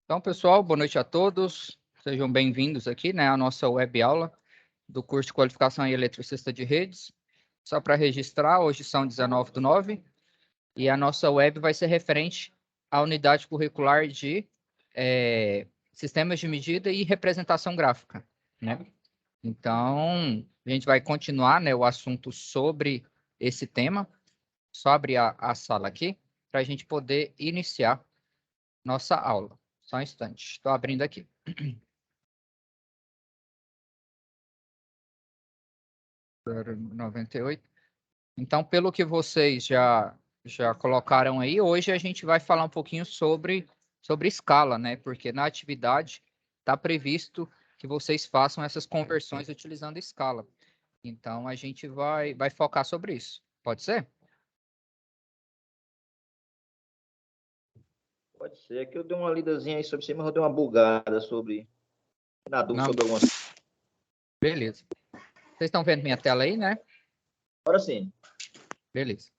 Então, pessoal, boa noite a todos. Sejam bem-vindos aqui, né, à nossa web aula do curso de Qualificação em Eletricista de Redes. Só para registrar, hoje são 19/9 e a nossa web vai ser referente à unidade curricular de Sistemas de Medida e Representação Gráfica, né? Então, a gente vai continuar, né, o assunto sobre esse tema. Só abrir a sala aqui para a gente poder iniciar nossa aula. Só um instante, estou abrindo aqui. Zero 98. Então, pelo que vocês já colocaram aí, hoje a gente vai falar um pouquinho sobre escala, né? Porque na atividade está previsto que vocês façam essas conversões utilizando escala. Então, a gente vai focar sobre isso. Pode ser? Pode ser. Aqui eu dei uma lidazinha aí sobre cima, mas eu dei uma bugada sobre. Na dúvida Não. sobre algumas. Beleza. Vocês estão vendo minha tela aí, né? Agora sim. Beleza.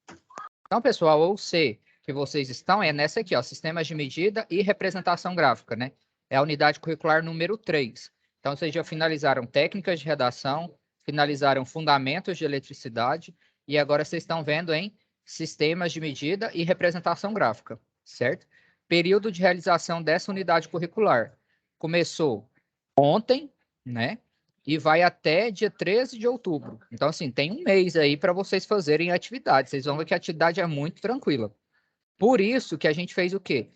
Então, pessoal, o C que vocês estão é nessa aqui, ó, Sistemas de Medida e Representação Gráfica, né? É a unidade curricular número 3. Então, vocês já finalizaram técnicas de redação, finalizaram fundamentos de eletricidade e agora vocês estão vendo em Sistemas de Medida e Representação Gráfica, certo? Período de realização dessa unidade curricular começou ontem, né? E vai até dia 13 de outubro. Então, assim, tem um mês aí para vocês fazerem atividade. Vocês vão ver que a atividade é muito tranquila. Por isso que a gente fez o quê?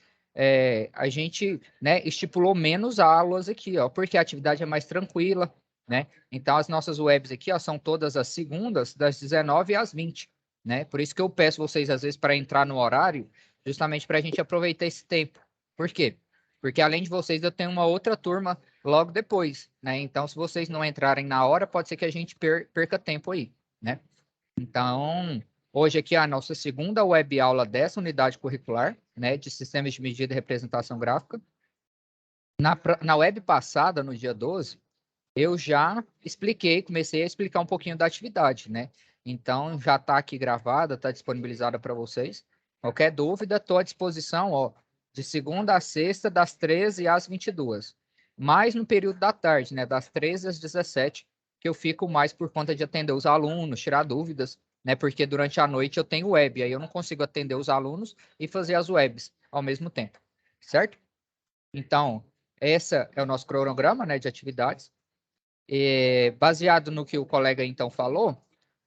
A gente, né, estipulou menos aulas aqui, ó, porque a atividade é mais tranquila, né? Então, as nossas webs aqui, ó, são todas as segundas, das 19 às 20, né? Por isso que eu peço vocês, às vezes, para entrar no horário, justamente para a gente aproveitar esse tempo. Por quê? Porque, além de vocês, eu tenho uma outra turma logo depois, né? Então, se vocês não entrarem na hora, pode ser que a gente perca tempo aí, né? Então, hoje aqui é a nossa segunda web aula dessa unidade curricular, né, de Sistemas de Medida e Representação Gráfica. Na web passada, no dia 12, eu já comecei a explicar um pouquinho da atividade, né? Então, já está aqui gravada, está disponibilizada para vocês. Qualquer dúvida, estou à disposição, ó, de segunda a sexta, das 13 às 22. Mais no período da tarde, né, das 13 às 17, que eu fico mais por conta de atender os alunos, tirar dúvidas, né? Porque durante a noite eu tenho web, aí eu não consigo atender os alunos e fazer as webs ao mesmo tempo, certo? Então, esse é o nosso cronograma, né, de atividades. Baseado no que o colega então falou,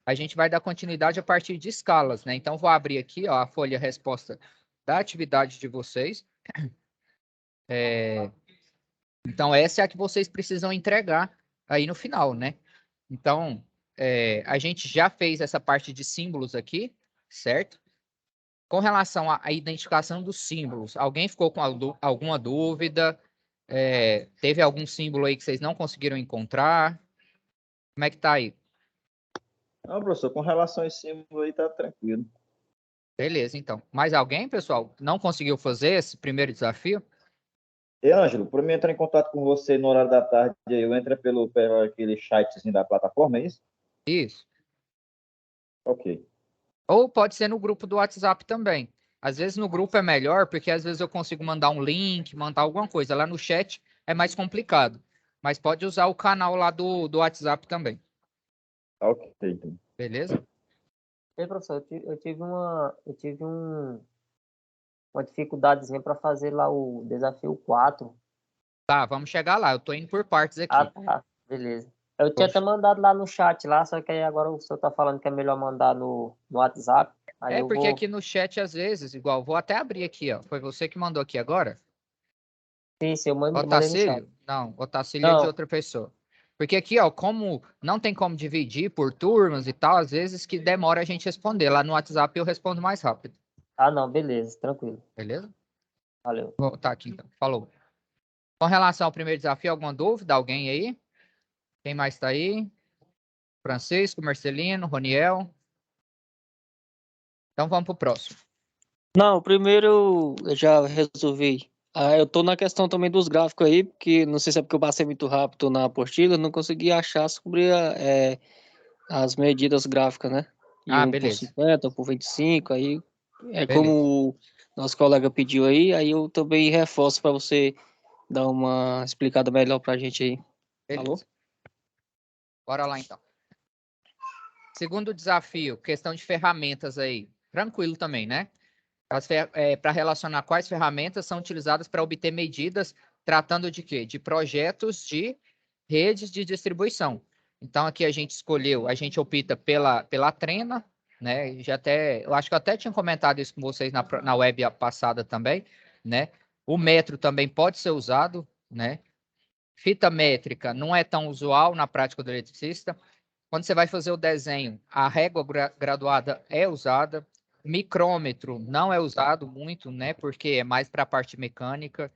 a gente vai dar continuidade a partir de escalas, né? Então, vou abrir aqui, ó, a folha resposta da atividade de vocês. Então, essa é a que vocês precisam entregar aí no final, né? Então, a gente já fez essa parte de símbolos aqui, certo? Com relação à identificação dos símbolos, alguém ficou com alguma dúvida? Teve algum símbolo aí que vocês não conseguiram encontrar? Como é que tá aí? Não, professor, com relação a esse símbolo aí, tá tranquilo. Beleza, então. Mais alguém, pessoal, não conseguiu fazer esse primeiro desafio? E, Ângelo, para mim entrar em contato com você no horário da tarde, eu entro pelo aquele chatzinho da plataforma, é isso? Isso. Ok. Ou pode ser no grupo do WhatsApp também. Às vezes no grupo é melhor, porque às vezes eu consigo mandar um link, mandar alguma coisa. Lá no chat é mais complicado. Mas pode usar o canal lá do WhatsApp também. Ok, então. Beleza? Ei, professor, eu tive uma dificuldadezinha para fazer lá o desafio 4. Tá, vamos chegar lá. Eu tô indo por partes aqui. Ah, tá. Beleza. Eu tinha até mandado lá no chat lá, só que aí agora o senhor tá falando que é melhor mandar no WhatsApp. Aí eu Porque vou... aqui no chat, às vezes, igual, vou até abrir aqui, ó. Foi você que mandou aqui agora? Sim, eu mandei no chat. Otacílio? Não, Otacílio é de Não. outra pessoa. Porque aqui, ó, como não tem como dividir por turmas e tal, às vezes que demora a gente responder. Lá no WhatsApp eu respondo mais rápido. Ah, não, beleza, tranquilo. Beleza? Valeu. Vou botar aqui então. Falou. Com relação ao primeiro desafio, alguma dúvida? Alguém aí? Quem mais está aí? Francisco, Marcelino, Roniel. Então vamos pro próximo. Não, o primeiro eu já resolvi. Eu tô na questão também dos gráficos aí, porque não sei se é porque eu passei muito rápido na apostila, não consegui achar sobre as medidas gráficas, né? E um por Beleza. 50, um por 25, aí Beleza. como o nosso colega pediu aí eu também reforço para você dar uma explicada melhor pra gente aí. Beleza. Alô? Bora lá, então. Segundo desafio, questão de ferramentas aí. Tranquilo também, né? Para relacionar quais ferramentas são utilizadas para obter medidas, tratando de quê? De projetos de redes de distribuição. Então, aqui a gente opta pela Trena, né? Eu acho que eu até tinha comentado isso com vocês na web passada também, né? O metro também pode ser usado, né? Fita métrica não é tão usual na prática do eletricista. Quando você vai fazer o desenho, a régua graduada é usada. Micrômetro não é usado muito, né? Porque é mais para a parte mecânica.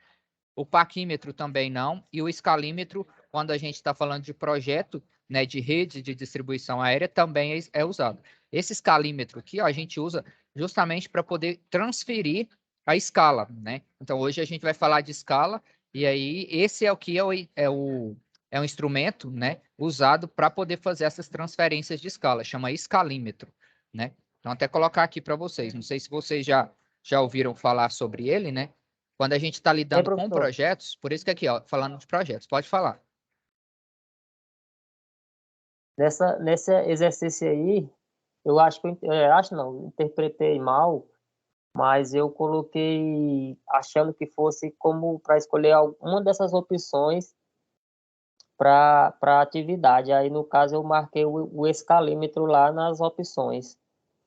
O paquímetro também não. E o escalímetro, quando a gente está falando de projeto, né, de rede de distribuição aérea, também é usado. Esse escalímetro aqui, ó, a gente usa justamente para poder transferir a escala, né? Então, hoje a gente vai falar de escala, e aí esse é o que é um instrumento, né, usado para poder fazer essas transferências de escala, chama escalímetro, né? Então, até colocar aqui para vocês. Não sei se vocês já ouviram falar sobre ele, né? Quando a gente está lidando com professor, projetos, por isso que aqui, ó, falando de projetos, pode falar. nesse exercício aí, eu acho que, acho não, interpretei mal, mas eu coloquei achando que fosse como para escolher uma dessas opções para atividade. Aí, no caso, eu marquei o escalímetro lá nas opções,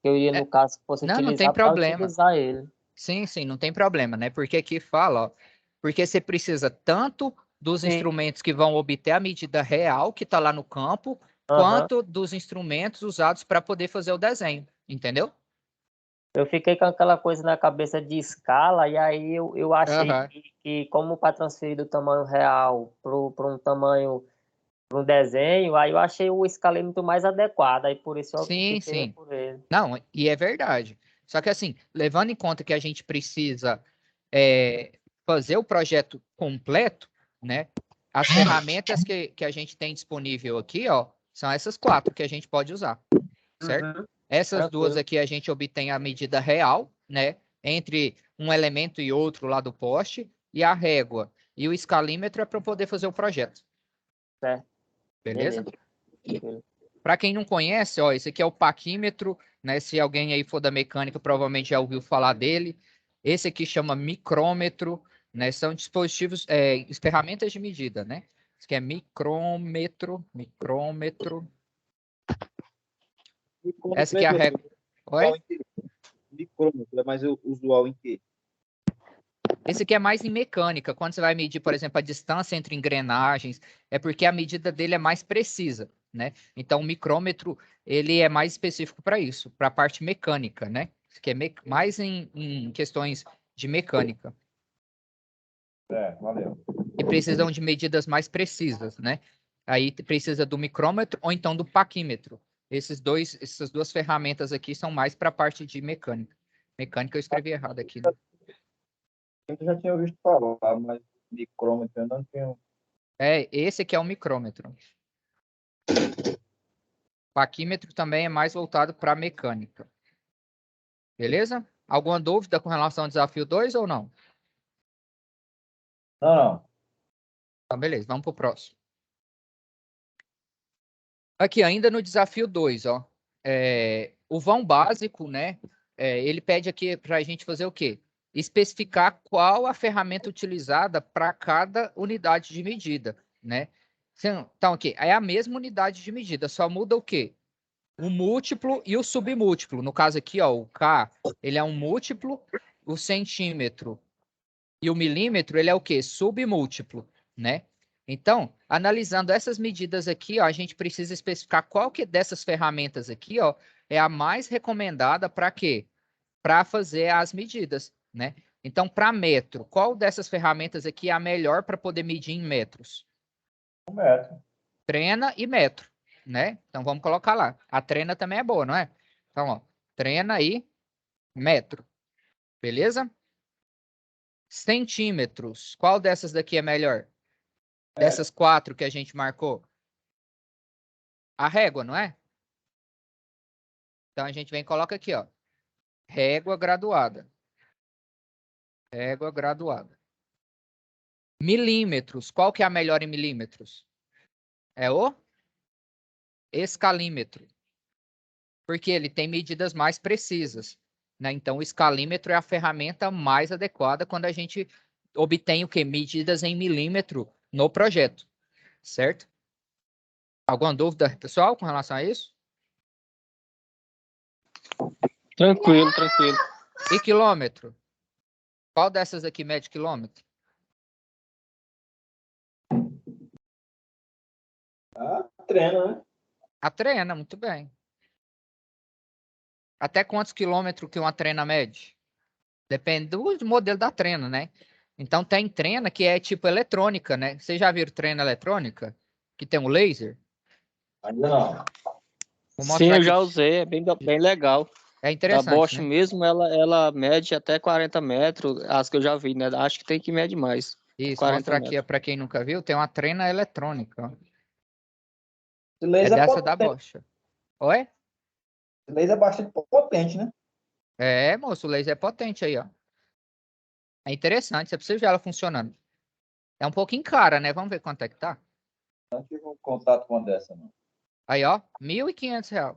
que eu iria, É, no caso, que fosse não tem utilizar para problema. utilizar ele. Sim, sim, não tem problema, né? Porque aqui fala, ó, porque você precisa tanto dos Sim. instrumentos que vão obter a medida real que está lá no campo, Aham. quanto dos instrumentos usados para poder fazer o desenho, entendeu? Eu fiquei com aquela coisa na cabeça de escala, e aí eu achei Aham. que como para transferir do tamanho real para um tamanho, para um desenho, aí eu achei o escalímetro mais adequado, aí por isso eu Sim, optei sim. por ele. Não, e é verdade. Só que assim, levando em conta que a gente precisa é, fazer o projeto completo, né? As ferramentas que a gente tem disponível aqui, ó, são essas quatro que a gente pode usar, certo? Uhum. Essas duas Tranquilo. aqui a gente obtém a medida real, né? Entre um elemento e outro lá do poste, e a régua. E o escalímetro é para poder fazer o projeto, Certo. beleza? Beleza. Tranquilo. Para quem não conhece, ó, esse aqui é o paquímetro, né? Se alguém aí for da mecânica, provavelmente já ouviu falar dele. Esse aqui chama micrômetro, né? São dispositivos, ferramentas de medida, né? Esse aqui é micrômetro. Essa Micrômetro aqui é, é a professor, régua. usual Oi? em quê? Micrômetro é mais usual em quê? Esse aqui é mais em mecânica. Quando você vai medir, por exemplo, a distância entre engrenagens, é porque a medida dele é mais precisa, né? Então, o micrômetro, ele é mais específico para isso, para a parte mecânica, né? Isso aqui é mais em questões de mecânica. É, valeu. E precisam de medidas mais precisas, né? Aí precisa do micrômetro ou então do paquímetro. Essas duas ferramentas aqui são mais para a parte de mecânica. Mecânica eu escrevi errado aqui, né? Eu já tinha ouvido falar, mas micrômetro eu não tinha. Esse aqui é o micrômetro. Paquímetro também é mais voltado para mecânica. Beleza? Alguma dúvida com relação ao desafio 2 ou não? Não, não. Então, beleza, vamos para o próximo. Aqui, ainda no desafio 2, ó. O vão básico, né? Ele pede aqui para a gente fazer o quê? Especificar qual a ferramenta utilizada para cada unidade de medida, né? Então, aqui, é a mesma unidade de medida, só muda o quê? O múltiplo e o submúltiplo. No caso aqui, ó, o K, ele é um múltiplo, o centímetro e o milímetro, ele é o quê? Submúltiplo, né? Então, analisando essas medidas aqui, ó, a gente precisa especificar qual que dessas ferramentas aqui, ó, é a mais recomendada para quê? Para fazer as medidas, né? Então, para metro, qual dessas ferramentas aqui é a melhor para poder medir em metros? Um metro. Trena e metro, né? Então, vamos colocar lá. A trena também é boa, não é? Então, ó, trena e metro, beleza? Centímetros, qual dessas daqui é melhor? Dessas quatro que a gente marcou? A régua, não é? Então a gente vem e coloca aqui, ó. Régua graduada. Régua graduada. Milímetros. Qual que é a melhor em milímetros? É o escalímetro. Porque ele tem medidas mais precisas, né? Então, o escalímetro é a ferramenta mais adequada quando a gente obtém o quê? Medidas em milímetro no projeto, certo? Alguma dúvida, pessoal, com relação a isso? Tranquilo, tranquilo. E quilômetro? Qual dessas aqui mede quilômetro? Treino, né? A trena, muito bem. Até quantos quilômetros que uma trena mede? Depende do modelo da trena, né? Então, tem trena que é tipo eletrônica, né? Vocês já viram trena eletrônica? Que tem um laser? Ainda não. Vou Sim, mostrar eu aqui. já usei, é bem legal. É Da interessante, Bosch né? mesmo, ela mede até 40 metros, as que eu já vi, né? Acho que tem que medir mais, que Isso, 40 mostrar aqui metros. para quem nunca viu, tem uma trena eletrônica, ó. Esse É laser é dessa da potente. Bosch. Oi? Esse laser é bastante potente, né? É, moço, o laser é potente aí, ó. É interessante, você precisa ver ela funcionando. É um pouquinho cara, né? Vamos ver quanto é que tá. Não tive um contato com uma dessa, não. Aí, ó, R$ 1.500.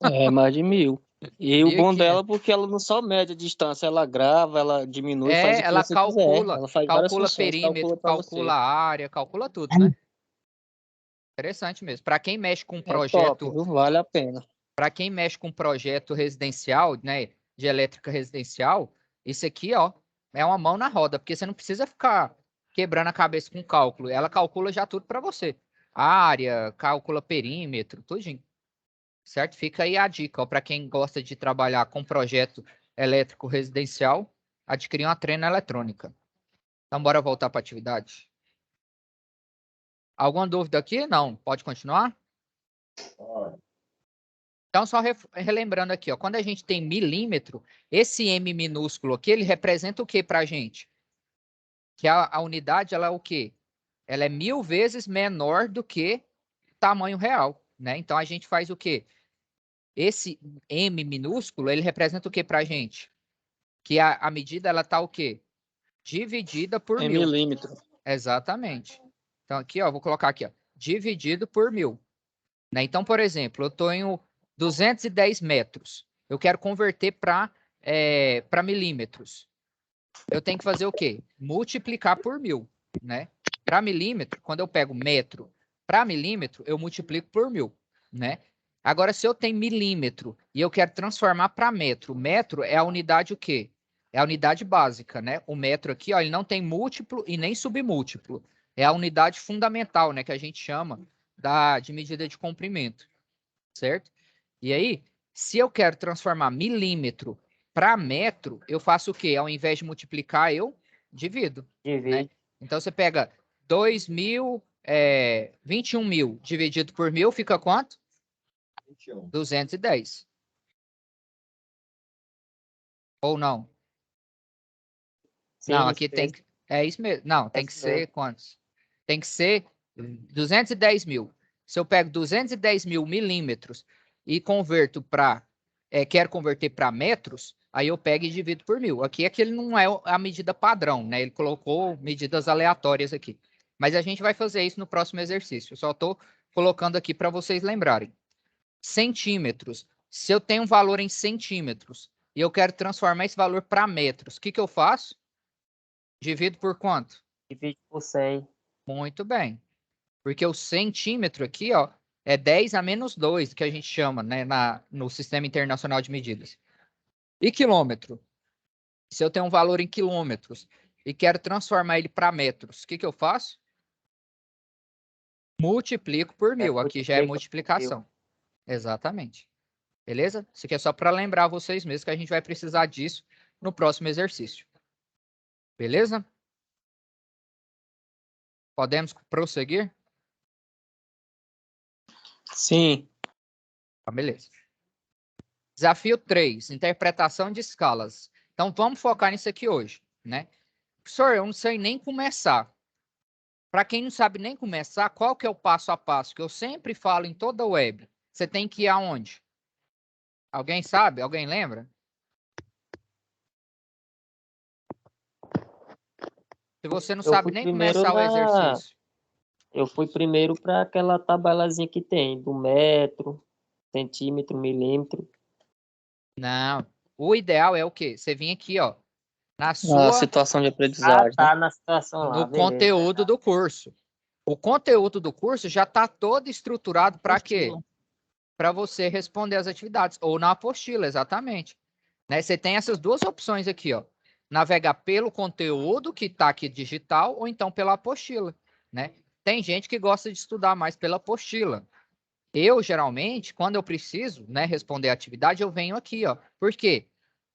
É, mais de 1.000. E o bom 1.500. dela, porque ela não só mede a distância, ela grava, ela diminui, faz É, o que ela você quiser. calcula, Ela faz várias calcula funções, calcula perímetro, para calcula você. área, calcula tudo, né? Interessante mesmo. Para quem mexe com É top, projeto, viu? Vale a pena. para quem mexe com projeto residencial, né, de elétrica residencial, isso aqui, ó, é uma mão na roda, porque você não precisa ficar quebrando a cabeça com cálculo. Ela calcula já tudo para você. Área, calcula perímetro, tudinho. Certo? Fica aí a dica, ó, para quem gosta de trabalhar com projeto elétrico residencial, adquirir uma trena eletrônica. Então, bora voltar para a atividade. Alguma dúvida aqui? Não. Pode continuar? Olha, Então, só relembrando aqui, ó, quando a gente tem milímetro, esse M minúsculo aqui, ele representa o que para a gente? Que a unidade, ela é o quê? Ela é 1000 vezes menor do que o tamanho real, né? Então, a gente faz o quê? Esse M minúsculo, ele representa o que para a gente? Que a medida, ela tá o quê? Dividida por Em 1000. milímetro. Exatamente. Então, aqui, ó, vou colocar aqui, ó, dividido por 1000. Né? Então, por exemplo, eu tenho 210 metros. Eu quero converter para milímetros. Eu tenho que fazer o quê? Multiplicar por 1000. Né? Para milímetro, quando eu pego metro para milímetro, eu multiplico por 1000. Né? Agora, se eu tenho milímetro e eu quero transformar para metro, metro é a unidade o quê? É a unidade básica, né? O metro aqui, ó, ele não tem múltiplo e nem submúltiplo. É a unidade fundamental, né? Que a gente chama de medida de comprimento, certo? E aí, se eu quero transformar milímetro para metro, eu faço o quê? Ao invés de multiplicar, eu divido, né? Divide. Então, você pega 2.000, 21.000 dividido por 1000, fica quanto? 21. 210. Ou não? Não, Sim, isso aqui tem mesmo. que... É isso mesmo. Não, É tem que isso mesmo. ser quantos? Tem que ser 210.000. Se eu pego 210.000 milímetros e converto para... quero converter para metros, aí eu pego e divido por 1000. Aqui é que ele não é a medida padrão, né? Ele colocou medidas aleatórias aqui. Mas a gente vai fazer isso no próximo exercício. Eu só estou colocando aqui para vocês lembrarem. Centímetros. Se eu tenho um valor em centímetros e eu quero transformar esse valor para metros, o que que eu faço? Divido por quanto? Divide por 100. Muito bem. Porque o centímetro aqui, ó, é 10 a menos 2, que a gente chama, né, no Sistema Internacional de Medidas. E quilômetro? Se eu tenho um valor em quilômetros e quero transformar ele para metros, o que que eu faço? Multiplico por 1000. Aqui já é Multiplica por 1000. multiplicação. Exatamente. Beleza? Isso aqui é só para lembrar vocês mesmos que a gente vai precisar disso no próximo exercício. Beleza? Podemos prosseguir? Sim. Tá, beleza. Desafio 3, interpretação de escalas. Então, vamos focar nisso aqui hoje, né? Professor, eu não sei nem começar. Para quem não sabe nem começar, qual que é o passo a passo que eu sempre falo em toda a web? Você tem que ir aonde? Alguém sabe? Alguém lembra? Se você não Eu sabe fui nem primeiro começar o exercício. Eu fui primeiro para aquela tabelazinha que tem, do metro, centímetro, milímetro. Não. O ideal é o quê? Você vir aqui, ó, na A sua, situação de Ah, aprendizagem, né? tá, na situação lá, no beleza. conteúdo do curso. O conteúdo do curso já está todo estruturado para quê? Para você responder as atividades, ou na apostila, exatamente. Né? Você tem essas duas opções aqui, ó. Navegar pelo conteúdo que está aqui digital, ou então pela apostila, né? Tem gente que gosta de estudar mais pela apostila. Eu, geralmente, quando eu preciso, né, responder a atividade, eu venho aqui, ó. Por quê?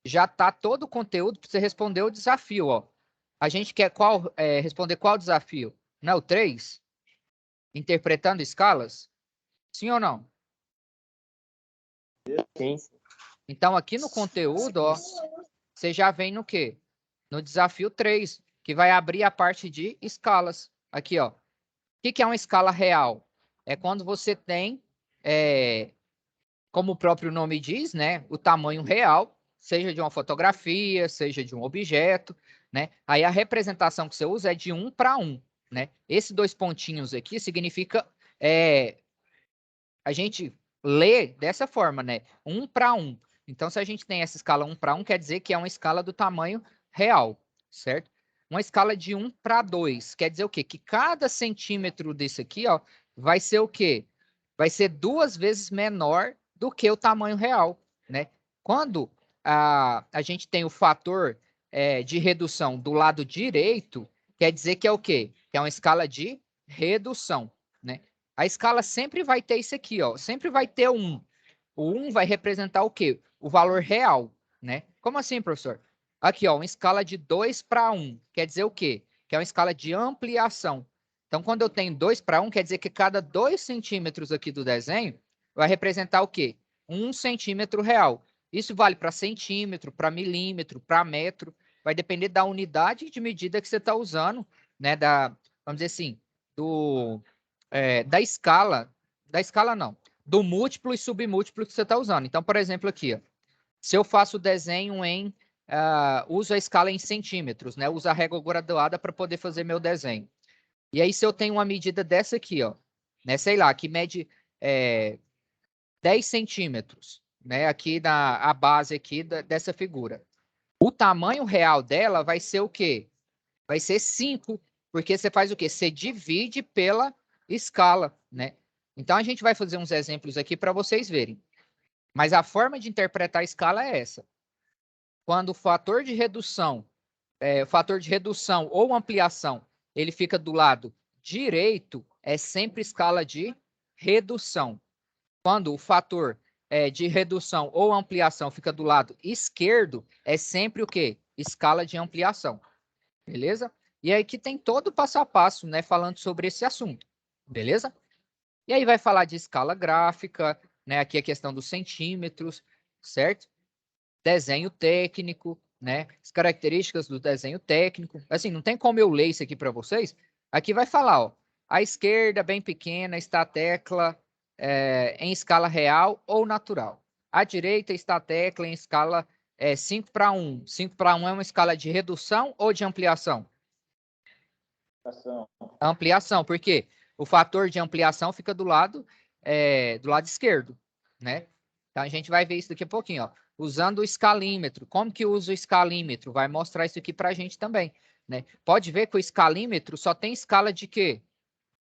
Já está todo o conteúdo para você responder o desafio, ó. A gente quer responder qual desafio? Não é o 3? Interpretando escalas? Sim ou não? Sim. Então, aqui no conteúdo, ó, você já vem no quê? No desafio 3, que vai abrir a parte de escalas. Aqui, ó. O que é uma escala real? É quando você tem, como o próprio nome diz, né, o tamanho real, seja de uma fotografia, seja de um objeto, né? Aí a representação que você usa é de 1 para 1, né? Esses dois pontinhos aqui significa a gente lê dessa forma, né? 1 para 1. Então, se a gente tem essa escala 1 para 1, quer dizer que é uma escala do tamanho real, certo? Uma escala de 1 para 2, quer dizer o quê? Que cada centímetro desse aqui, ó, vai ser o quê? Vai ser 2 vezes menor do que o tamanho real, né? Quando a gente tem o fator de redução do lado direito, quer dizer que é o quê? Que é uma escala de redução, né? A escala sempre vai ter isso aqui, ó. Sempre vai ter 1. O 1 vai representar o quê? O valor real, né? Como assim, professor? Aqui, ó, uma escala de 2 para 1. Quer dizer o quê? Que é uma escala de ampliação. Então, quando eu tenho 2 para 1, quer dizer que cada 2 centímetros aqui do desenho vai representar o quê? 1 centímetro real. Isso vale para centímetro, para milímetro, para metro. Vai depender da unidade de medida que você está usando, né? Vamos dizer assim, da escala não, do múltiplo e submúltiplo que você está usando. Então, por exemplo, aqui, ó, se eu faço o desenho uso a escala em centímetros, né? Uso a régua graduada para poder fazer meu desenho. E aí, se eu tenho uma medida dessa aqui, ó, né? Sei lá, que mede 10 centímetros, né? Aqui a base aqui dessa figura. O tamanho real dela vai ser o quê? Vai ser 5, porque você faz o quê? Você divide pela escala, né? Então, a gente vai fazer uns exemplos aqui para vocês verem. Mas a forma de interpretar a escala é essa. Quando o fator de redução ou ampliação, ele fica do lado direito, é sempre escala de redução. Quando o fator de redução ou ampliação fica do lado esquerdo, é sempre o quê? Escala de ampliação. Beleza? E aí que tem todo o passo a passo, né, falando sobre esse assunto. Beleza? E aí vai falar de escala gráfica, né, aqui a questão dos centímetros, certo? Desenho técnico, né, as características do desenho técnico. Assim, não tem como eu ler isso aqui para vocês. Aqui vai falar, ó, à esquerda, bem pequena, está a tecla em escala real ou natural. À direita está a tecla em escala 5 para 1. 5 para 1 é uma escala de redução ou de ampliação? Ampliação, porque o fator de ampliação fica do lado esquerdo, né? Então a gente vai ver isso daqui a pouquinho, ó. Usando o escalímetro. Como que usa o escalímetro? Vai mostrar isso aqui para a gente também, né? Pode ver que o escalímetro só tem escala de quê?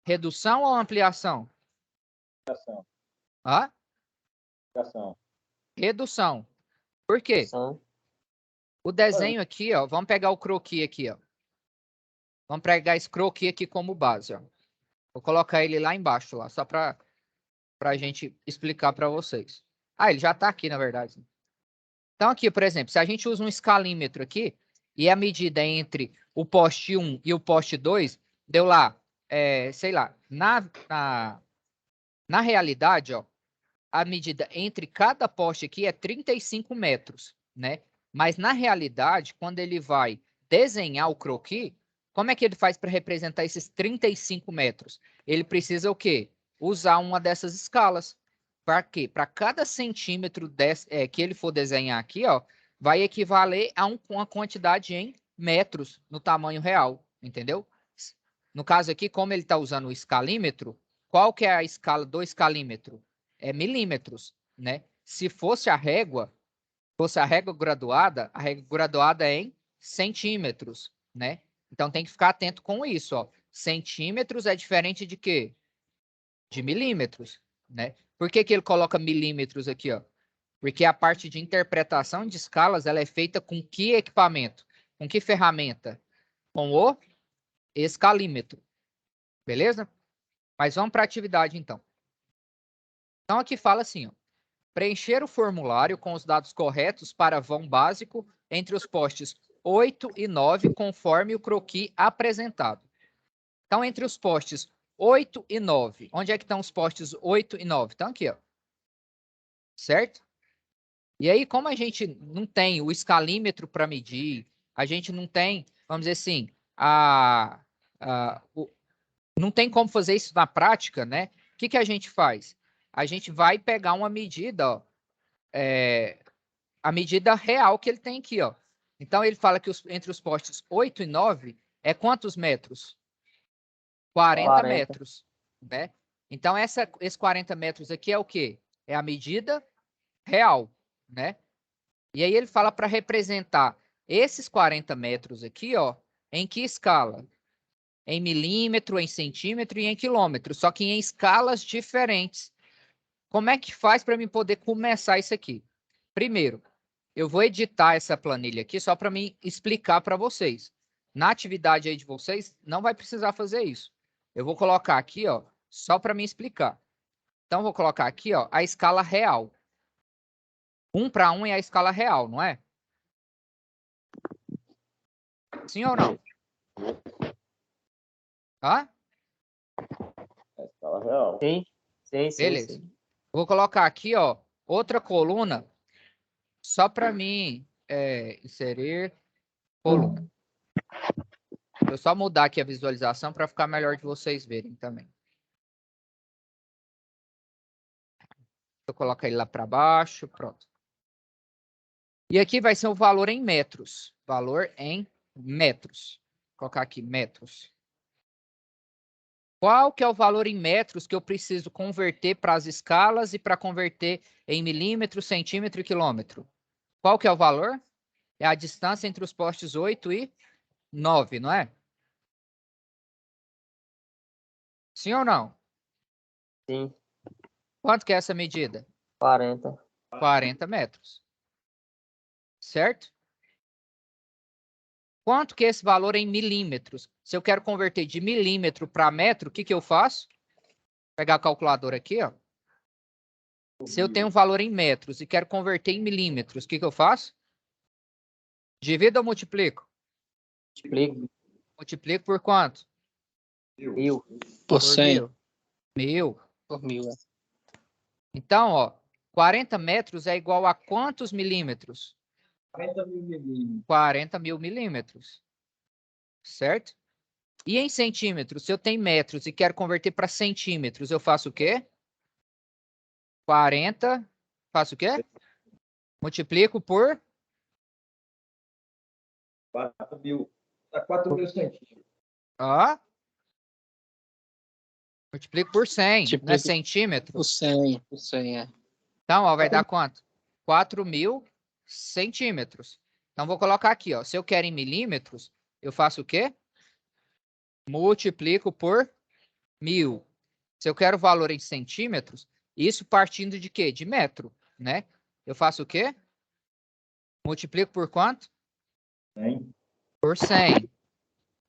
Redução ou ampliação? Redução. Hã? Redução. Redução. Por quê? O desenho aqui, ó, vamos pegar o croquis aqui, ó. Vamos pegar esse croquis aqui como base, ó. Vou colocar ele lá embaixo, lá, só para a gente explicar para vocês. Ah, ele já está aqui, na verdade. Então, aqui, por exemplo, se a gente usa um escalímetro aqui, e a medida entre o poste 1 e o poste 2, deu lá, sei lá, na realidade, ó, a medida entre cada poste aqui é 35 metros, né? Mas, na realidade, quando ele vai desenhar o croquis, como é que ele faz para representar esses 35 metros? Ele precisa o quê? Usar uma dessas escalas. Para quê? Para cada centímetro que ele for desenhar aqui, ó, vai equivaler a uma quantidade em metros no tamanho real. entendeu? No caso aqui, como ele está usando o escalímetro, qual que é a escala do escalímetro? É milímetros, né? Se fosse a régua graduada, a régua graduada é em centímetros, né? Então tem que ficar atento com isso, ó. Centímetros é diferente de quê? De milímetros, né? Por que que ele coloca milímetros aqui, ó? Porque a parte de interpretação de escalas, ela é feita com que equipamento? Com que ferramenta? Com o escalímetro. Beleza? Mas vamos para a atividade, então. Então, aqui fala assim, ó. Preencher o formulário com os dados corretos para vão básico entre os postes 8 e 9, conforme o croquis apresentado. Então, entre os postes 8 e 9, onde é que estão os postes 8 e 9? Estão aqui, ó. Certo? E aí, como a gente não tem o escalímetro para medir, a gente não tem, vamos dizer assim, não tem como fazer isso na prática, né? O que que a gente faz? A gente vai pegar uma medida, ó, a medida real que ele tem aqui, ó. Então, ele fala que entre os postes 8 e 9 é quantos metros? 40 metros, né? Então, esses 40 metros aqui é o quê? É a medida real, né? E aí ele fala para representar esses 40 metros aqui, ó, em que escala? Em milímetro, em centímetro e em quilômetro, só que em escalas diferentes. Como é que faz para mim poder começar isso aqui? Primeiro, eu vou editar essa planilha aqui só para mim explicar para vocês. Na atividade aí de vocês, não vai precisar fazer isso. Eu vou colocar aqui, ó, só para me explicar. Então, vou colocar aqui, ó, a escala real. 1 para 1 é a escala real, não é? Sim ou não? Hã? É a escala real. Sim, sim, sim, Beleza. sim. Vou colocar aqui, ó, outra coluna só para mim inserir coluna. Vou só mudar aqui a visualização para ficar melhor de vocês verem também. Eu coloco ele lá para baixo, pronto. E aqui vai ser o valor em metros. Valor em metros. Vou colocar aqui metros. Qual que é o valor em metros que eu preciso converter para as escalas e para converter em milímetro, centímetro e quilômetro? Qual que é o valor? É a distância entre os postes 8 e 9, não é? Sim ou não? Sim, Quanto que é essa medida? 40. 40 metros. Certo? Quanto que é esse valor em milímetros? Se eu quero converter de milímetro para metro, o que que eu faço? Vou pegar a calculadora aqui, ó. Se eu tenho um valor em metros e quero converter em milímetros, o que que eu faço? Divido ou multiplico? Multiplico. Multiplico por quanto? 1000. Por 100. 1000. Por 1000, é. Então, ó, 40 metros é igual a quantos milímetros? 40 mil milímetros. 40 mil milímetros. Certo? E em centímetros, se eu tenho metros e quero converter para centímetros, eu faço o quê? 40, faço o quê? Multiplico por 4 mil. 4 mil centímetros. ó, multiplico por 100, não é Multiplico centímetro? Por 100, é. Então, ó, vai dar quanto? 4.000 centímetros. Então, vou colocar aqui, ó. Se eu quero em milímetros, eu faço o quê? Multiplico por 1000. Se eu quero o valor em centímetros, isso partindo de quê? De metro, né? Eu faço o quê? Multiplico por quanto? 100. Por 100.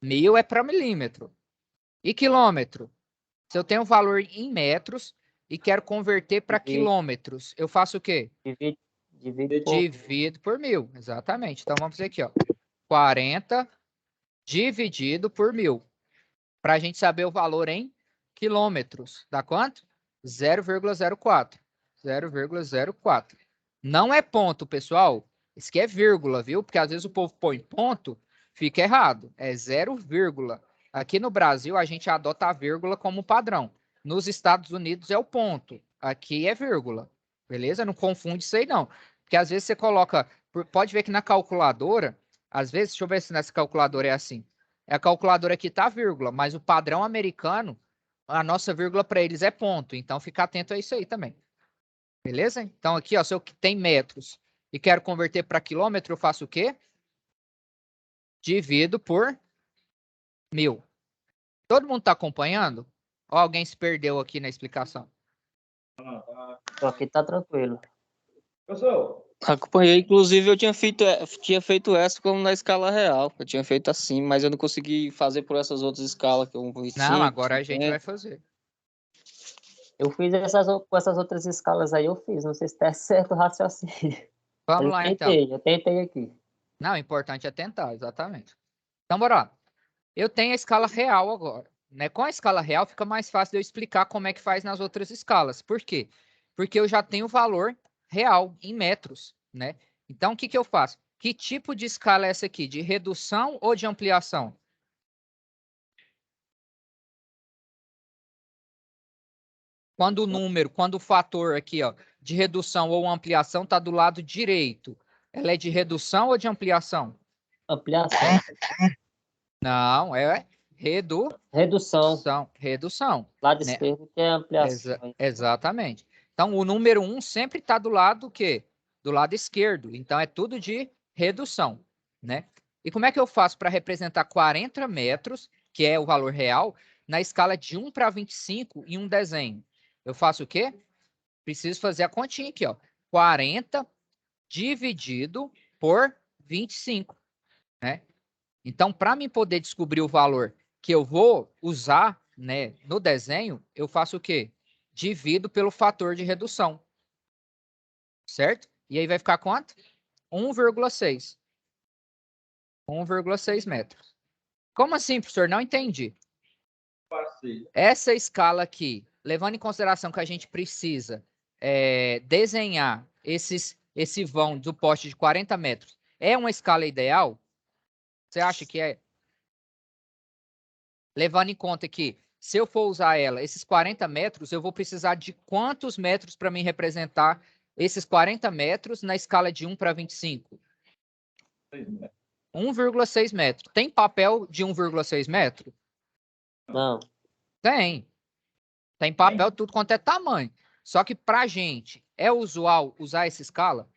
1000 é para milímetro. E quilômetro? Se eu tenho um valor em metros e quero converter para quilômetros, eu faço o quê? Divide por Divido por 1000. Exatamente. Então, vamos fazer aqui, ó. 40 dividido por 1000. Para a gente saber o valor em quilômetros. Dá quanto? 0,04. 0,04. Não é ponto, pessoal. Isso aqui é vírgula, viu? Porque às vezes o povo põe ponto, fica errado. É 0, vírgula. Aqui no Brasil, a gente adota a vírgula como padrão. Nos Estados Unidos é o ponto. Aqui é vírgula. Beleza? Não confunde isso aí, não. Porque às vezes você coloca... Pode ver que na calculadora, às vezes, deixa eu ver se nessa calculadora é assim. A calculadora aqui tá vírgula, mas o padrão americano, a nossa vírgula para eles é ponto. Então, fica atento a isso aí também. Beleza? Então, aqui, ó, se eu tenho metros e quero converter para quilômetro, eu faço o quê? Divido por 1000. Todo mundo está acompanhando? Ou alguém se perdeu aqui na explicação? Aqui tá tranquilo. Professor, Acompanhei, inclusive eu tinha feito essa como na escala real. Eu tinha feito assim, mas eu não consegui fazer por essas outras escalas que eu vi. Não, agora a gente vai fazer. Eu fiz com essas outras escalas aí, eu fiz. Não sei se tá certo o raciocínio. Vamos lá, então. Eu tentei aqui. Não, o importante é tentar, exatamente. Então, bora lá. Eu tenho a escala real agora. Né? Com a escala real, fica mais fácil de eu explicar como é que faz nas outras escalas. Por quê? Porque eu já tenho o valor real em metros. Né? Então, o que, que eu faço? Que tipo de escala é essa aqui? De redução ou de ampliação? Quando o número, quando o fator aqui, ó, de redução ou ampliação está do lado direito, ela é de redução ou de ampliação? Ampliação. Não, é Redução. redução, Lado né? esquerdo que é ampliação. Exatamente. Então, o número 1 sempre está do lado do quê? Do lado esquerdo. Então, é tudo de redução, né? E como é que eu faço para representar 40 metros, que é o valor real, na escala de 1 para 25 em um desenho? Eu faço o quê? Preciso fazer a continha aqui, ó. 40 dividido por 25, né? Então, para mim poder descobrir o valor que eu vou usar, né, no desenho, eu faço o quê? Divido pelo fator de redução. Certo? E aí vai ficar quanto? 1,6. 1,6 metros. Como assim, professor? Não entendi. Essa escala aqui, levando em consideração que a gente precisa desenhar esse vão do poste de 40 metros, é uma escala ideal? Você acha que é? Levando em conta que, se eu for usar ela, esses 40 metros, eu vou precisar de quantos metros para me representar esses 40 metros na escala de 1 para 25? 1,6 metros. Tem papel de 1,6 metro? Não. Tem. Tem papel tudo quanto é tamanho. Só que para a gente, é usual usar essa escala?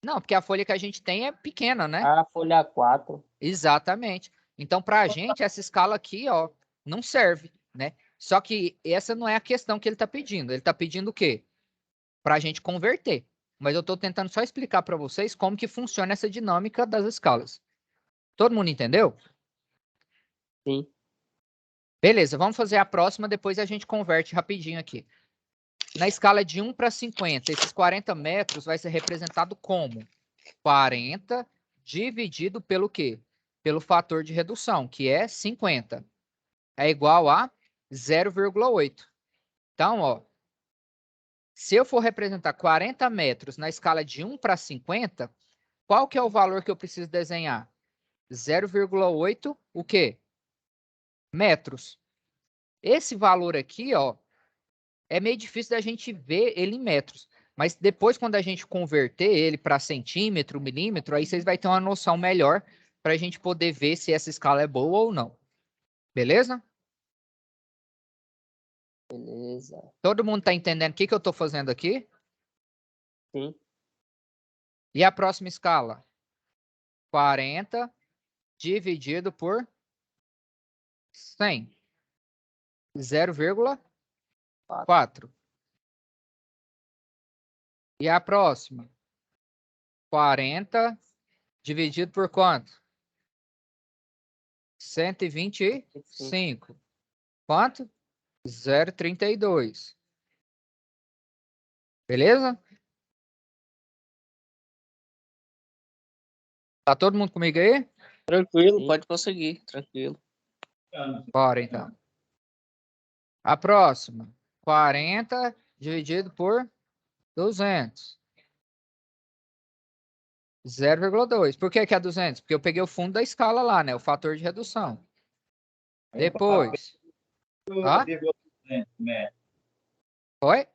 Não, porque a folha que a gente tem é pequena, né? A folha 4. Exatamente. Então, para a gente, essa escala aqui, ó, não serve, né? Só que essa não é a questão que ele está pedindo. Ele está pedindo o quê? Para a gente converter. Mas eu estou tentando só explicar para vocês como que funciona essa dinâmica das escalas. Todo mundo entendeu? Sim. Beleza, vamos fazer a próxima, depois a gente converte rapidinho aqui. Na escala de 1 para 50, esses 40 metros vai ser representado como? 40 dividido pelo quê? Pelo fator de redução, que é 50. É igual a 0,8. Então, ó, se eu for representar 40 metros na escala de 1 para 50, qual que é o valor que eu preciso desenhar? 0,8, o quê? Metros. Esse valor aqui, ó, é meio difícil da gente ver ele em metros. Mas depois, quando a gente converter ele para centímetro, milímetro, aí vocês vão ter uma noção melhor para a gente poder ver se essa escala é boa ou não. Beleza? Beleza. Todo mundo está entendendo o que eu estou fazendo aqui? Sim. E a próxima escala? 40 dividido por 100. 0,4. E a próxima? 40 dividido por quanto? 125. Quanto? 0,32. Beleza? Tá todo mundo comigo aí? Tranquilo, Sim. pode prosseguir, tranquilo. Bora, então. A próxima. 40 dividido por 200. 0,2. Por que que é 200? Porque eu peguei o fundo da escala lá, né? O fator de redução. Depois. Hã? 0,200 metros. Oi?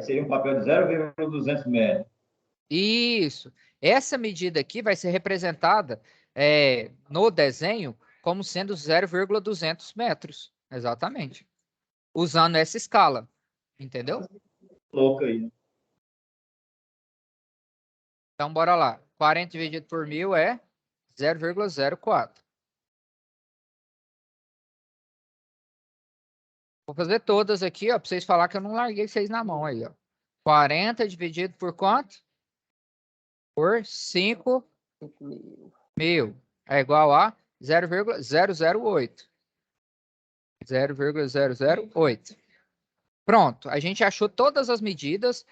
Seria um papel de 0,200 metros. Isso. Essa medida aqui vai ser representada no desenho como sendo 0,200 metros. Exatamente. Usando essa escala. Entendeu? Louco aí. Então, bora lá. 40 dividido por 1000 é 0,04. Vou fazer todas aqui, ó, para vocês falarem que eu não larguei vocês na mão aí, ó. 40 dividido por quanto? Por 5.000. É igual a 0,008. 0,008. Pronto, a gente achou todas as medidas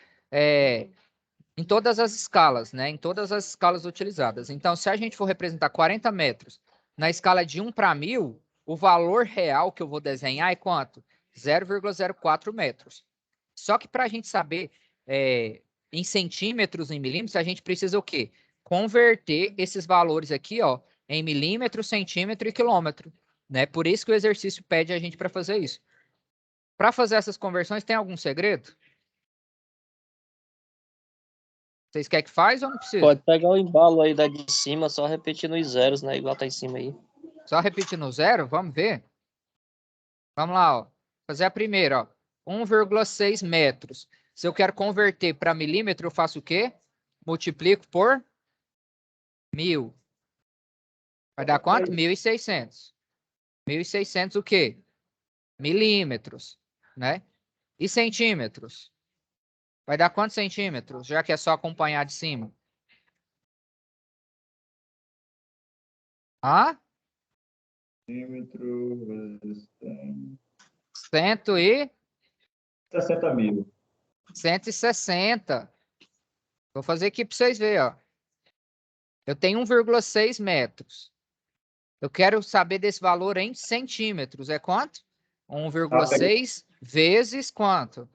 em todas as escalas, né? Em todas as escalas utilizadas. Então, se a gente for representar 40 metros na escala de 1 para 1000, o valor real que eu vou desenhar é quanto? 0,04 metros. Só que para a gente saber em centímetros, em milímetros, a gente precisa o quê? Converter esses valores aqui, ó, em milímetro, centímetro e quilômetro, né? Por isso que o exercício pede a gente para fazer isso. Para fazer essas conversões, tem algum segredo? Vocês querem que faz ou não precisa? Pode pegar o embalo aí da de cima, só repetindo os zeros, né? Igual tá em cima aí. Só repetindo o zero, vamos ver? Vamos lá, ó. Fazer a primeira, ó. 1,6 metros. Se eu quero converter para milímetro, eu faço o quê? Multiplico por 1000. Vai dar quanto? 1.600. 1.600 o quê? Milímetros, né? E centímetros? Vai dar quantos centímetros? Já que é só acompanhar de cima. Ah? Centímetro vezes 60 mil. 160. Vou fazer aqui para vocês verem, ó. Eu tenho 1,6 metros. Eu quero saber desse valor em centímetros. É quanto? 1,6 vezes quanto?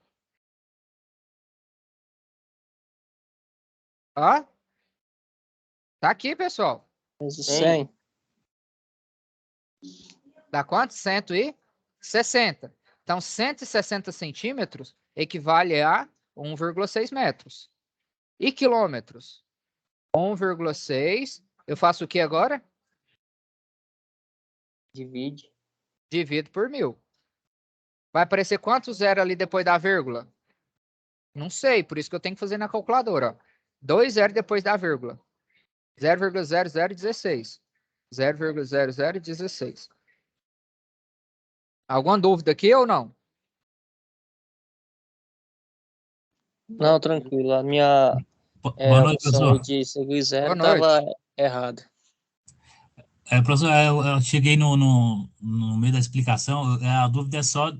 Ó. Tá aqui, pessoal. Vezes 100. Dá quanto? 160. Então, 160 centímetros equivale a 1,6 metros. E quilômetros? 1,6. Eu faço o que agora? Divide. Divido por 1000. Vai aparecer quanto zero ali depois da vírgula? Não sei, por isso que eu tenho que fazer na calculadora. 2 zeros depois da vírgula. 0,0016. 0,0016. Alguma dúvida aqui ou não? Não, tranquilo. A minha Boa noite, opção aí professor. de seguir zero Boa noite. estava errada. Professor, eu cheguei no meio da explicação, a dúvida é só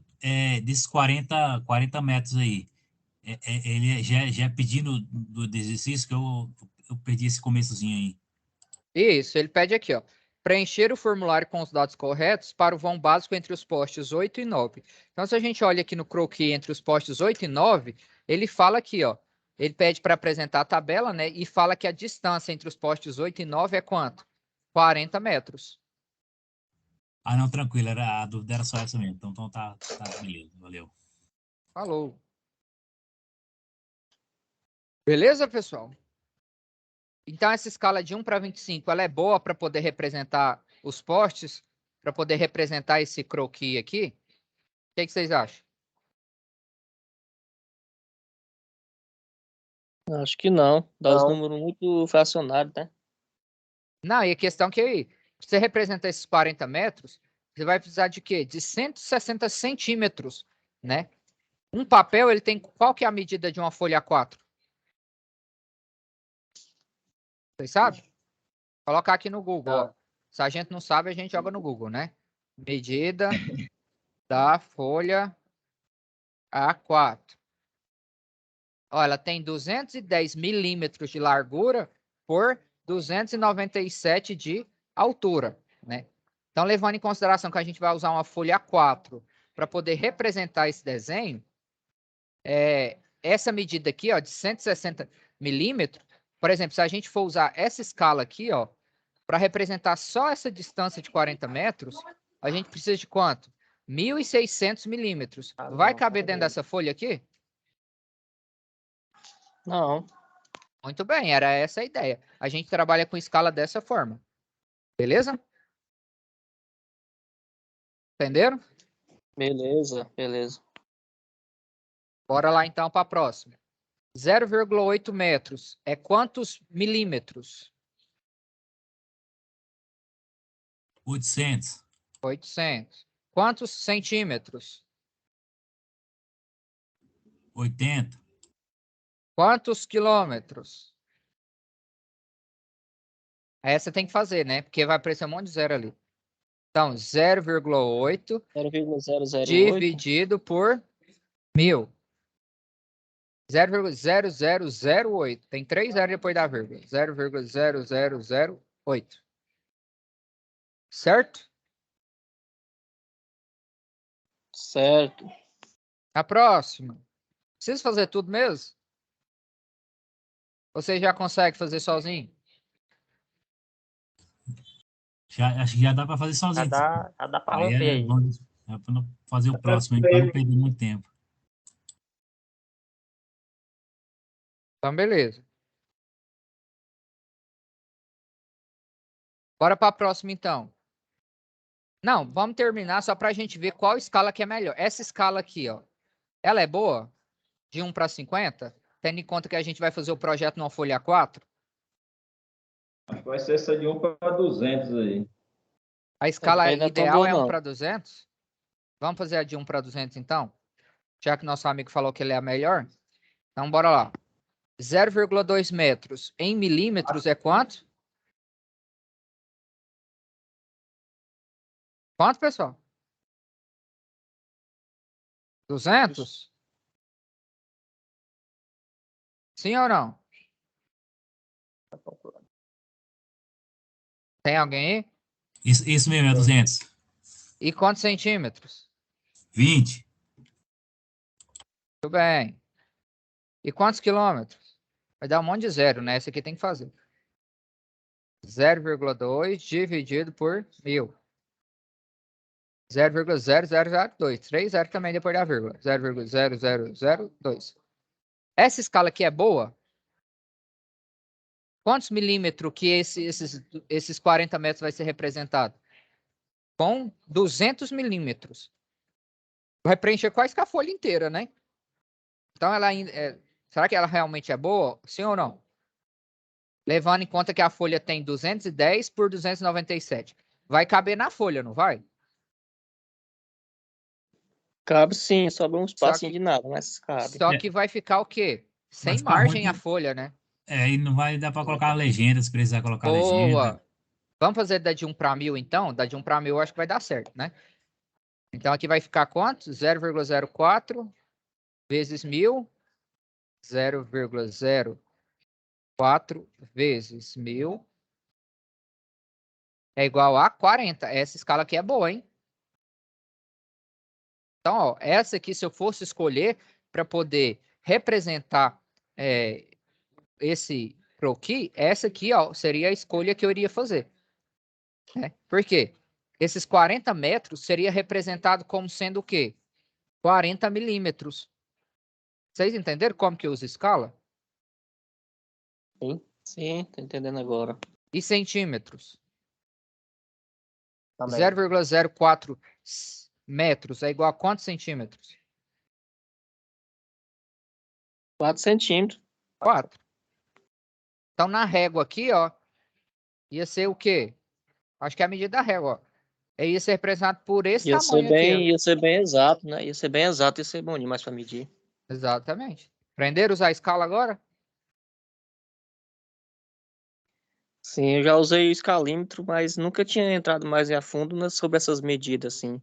desses 40 metros aí. Ele já é pedindo do exercício que eu perdi esse começozinho aí. Isso, ele pede aqui, ó. Preencher o formulário com os dados corretos para o vão básico entre os postes 8 e 9. Então, se a gente olha aqui no croquis entre os postes 8 e 9, ele fala aqui, ó. Ele pede para apresentar a tabela, né? E fala que a distância entre os postes 8 e 9 é quanto? 40 metros. Ah, não, tranquilo, a dúvida era só essa mesmo. Então tá beleza, valeu. Falou. Beleza, pessoal? Então, essa escala de 1 para 25, ela é boa para poder representar os postes, para poder representar esse croquis aqui? O que vocês acham? Acho que não. Dá os Não. números muito fracionários, né? Não, e a questão é que pra você representar esses 40 metros, você vai precisar de quê? De 160 centímetros, né? Um papel, ele tem... Qual que é a medida de uma folha A4? Vocês sabem? Colocar aqui no Google, ó. Se a gente não sabe, a gente joga no Google, né? Medida da folha A4. Ó, ela tem 210 milímetros de largura por 297 de altura, né? Então, levando em consideração que a gente vai usar uma folha A4 para poder representar esse desenho, essa medida aqui, ó, de 160 milímetros, por exemplo, se a gente for usar essa escala aqui, ó, para representar só essa distância de 40 metros, a gente precisa de quanto? 1.600 milímetros. Vai caber dentro dessa folha aqui? Não. Muito bem, era essa a ideia. A gente trabalha com escala dessa forma. Beleza? Entenderam? Beleza, beleza. Bora lá então para a próxima. 0,8 metros é quantos milímetros? 800. 800. Quantos centímetros? 80. Quantos quilômetros? Essa tem que fazer, né? Porque vai aparecer um monte de zero ali. Então, 0,8 0,008. dividido por 1000. 0,0008. Tem 3 zeros depois da vírgula. 0,0008. Certo? Certo. A próxima. Precisa fazer tudo mesmo? Você já consegue fazer sozinho? Acho que já dá para fazer Já sozinho. dá para Aí romper é aí. bom para não fazer o próximo, aí, para não perder muito tempo. Então, beleza. Bora para a próxima, então. Não, vamos terminar só para a gente ver qual escala que é melhor. Essa escala aqui, ó, ela é boa? De 1 para 50? Tendo em conta que a gente vai fazer o projeto numa folha A4? Acho que vai ser essa de 1 para 200 aí. A escala Também não é tão ideal boa, é 1 não. para 200? Vamos fazer a de 1 para 200, então? Já que nosso amigo falou que ele é a melhor. Então, bora lá. 0,2 metros em milímetros é quanto? Quanto, pessoal? 200? Sim ou não? Tem alguém aí? Isso mesmo, é 200. E quantos centímetros? 20. Muito bem. E quantos quilômetros? Vai dar um monte de zero, né? Esse aqui tem que fazer. 0,2 dividido por 1000. 0,0002. 3 zeros também depois da vírgula. 0,0002. Essa escala aqui é boa? Quantos milímetros que esses 40 metros vai ser representado? Com 200 milímetros. Vai preencher quase que a folha inteira, né? Então, ela ainda será que ela realmente é boa? Sim ou não? Levando em conta que a folha tem 210 por 297. Vai caber na folha, não vai? Cabe sim, sobra um Só espacinho que, de nada, mas cabe. só que vai ficar o quê? Vai Sem ficar margem ruim. a folha, né? E não vai dar para colocar legenda, se precisar colocar legenda. Boa! Vamos fazer da de 1 para 1000, então? Da de 1 para 1000 eu acho que vai dar certo, né? Então, aqui vai ficar quanto? 0,04 vezes 1000. 0,04 vezes 1000 é igual a 40. Essa escala aqui é boa, hein? Então, ó, essa aqui, se eu fosse escolher para poder representar esse croquis, essa aqui, ó, seria a escolha que eu iria fazer. Né? Por quê? Esses 40 metros seria representado como sendo o quê? 40 milímetros. Vocês entenderam como que usa escala? Sim, tô entendendo agora. E centímetros? Também. 0,04 metros é igual a quantos centímetros? 4 centímetros. 4. Então, na régua aqui, ó, ia ser o quê? Acho que é a medida da régua, ó. Ia ser representado por esse tamanho aqui, ó. Ia ser bem exato, né? Ia ser bem exato, ia ser bom demais para medir. Exatamente. Aprenderam a usar a escala agora? Sim, eu já usei o escalímetro, mas nunca tinha entrado mais a fundo sobre essas medidas, assim.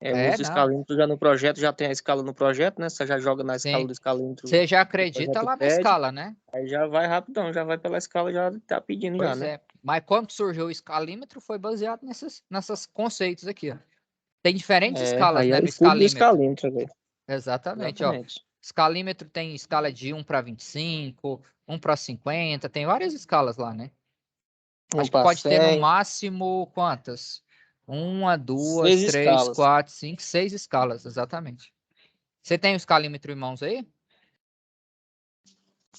Eu uso o Não. escalímetro já no projeto, já tem a escala no projeto, né? Você já joga na escala Sim. do escalímetro. Você já O acredita projeto lá na pede, escala, né? aí já vai rapidão, já vai pela escala, já tá pedindo já, Pois né? é. Mas quando surgiu o escalímetro, foi baseado nesses conceitos aqui, ó. Tem diferentes escalas, Aí né, é o no estudo do escalímetro. escalímetro agora. Exatamente, ó. Exatamente. Escalímetro tem escala de 1 para 25, 1 para 50, tem várias escalas lá, né? Acho que pode ter no máximo quantas? 1, 2, 6 3, escalas. 4, 5, 6 escalas, exatamente. Você tem o escalímetro em mãos aí?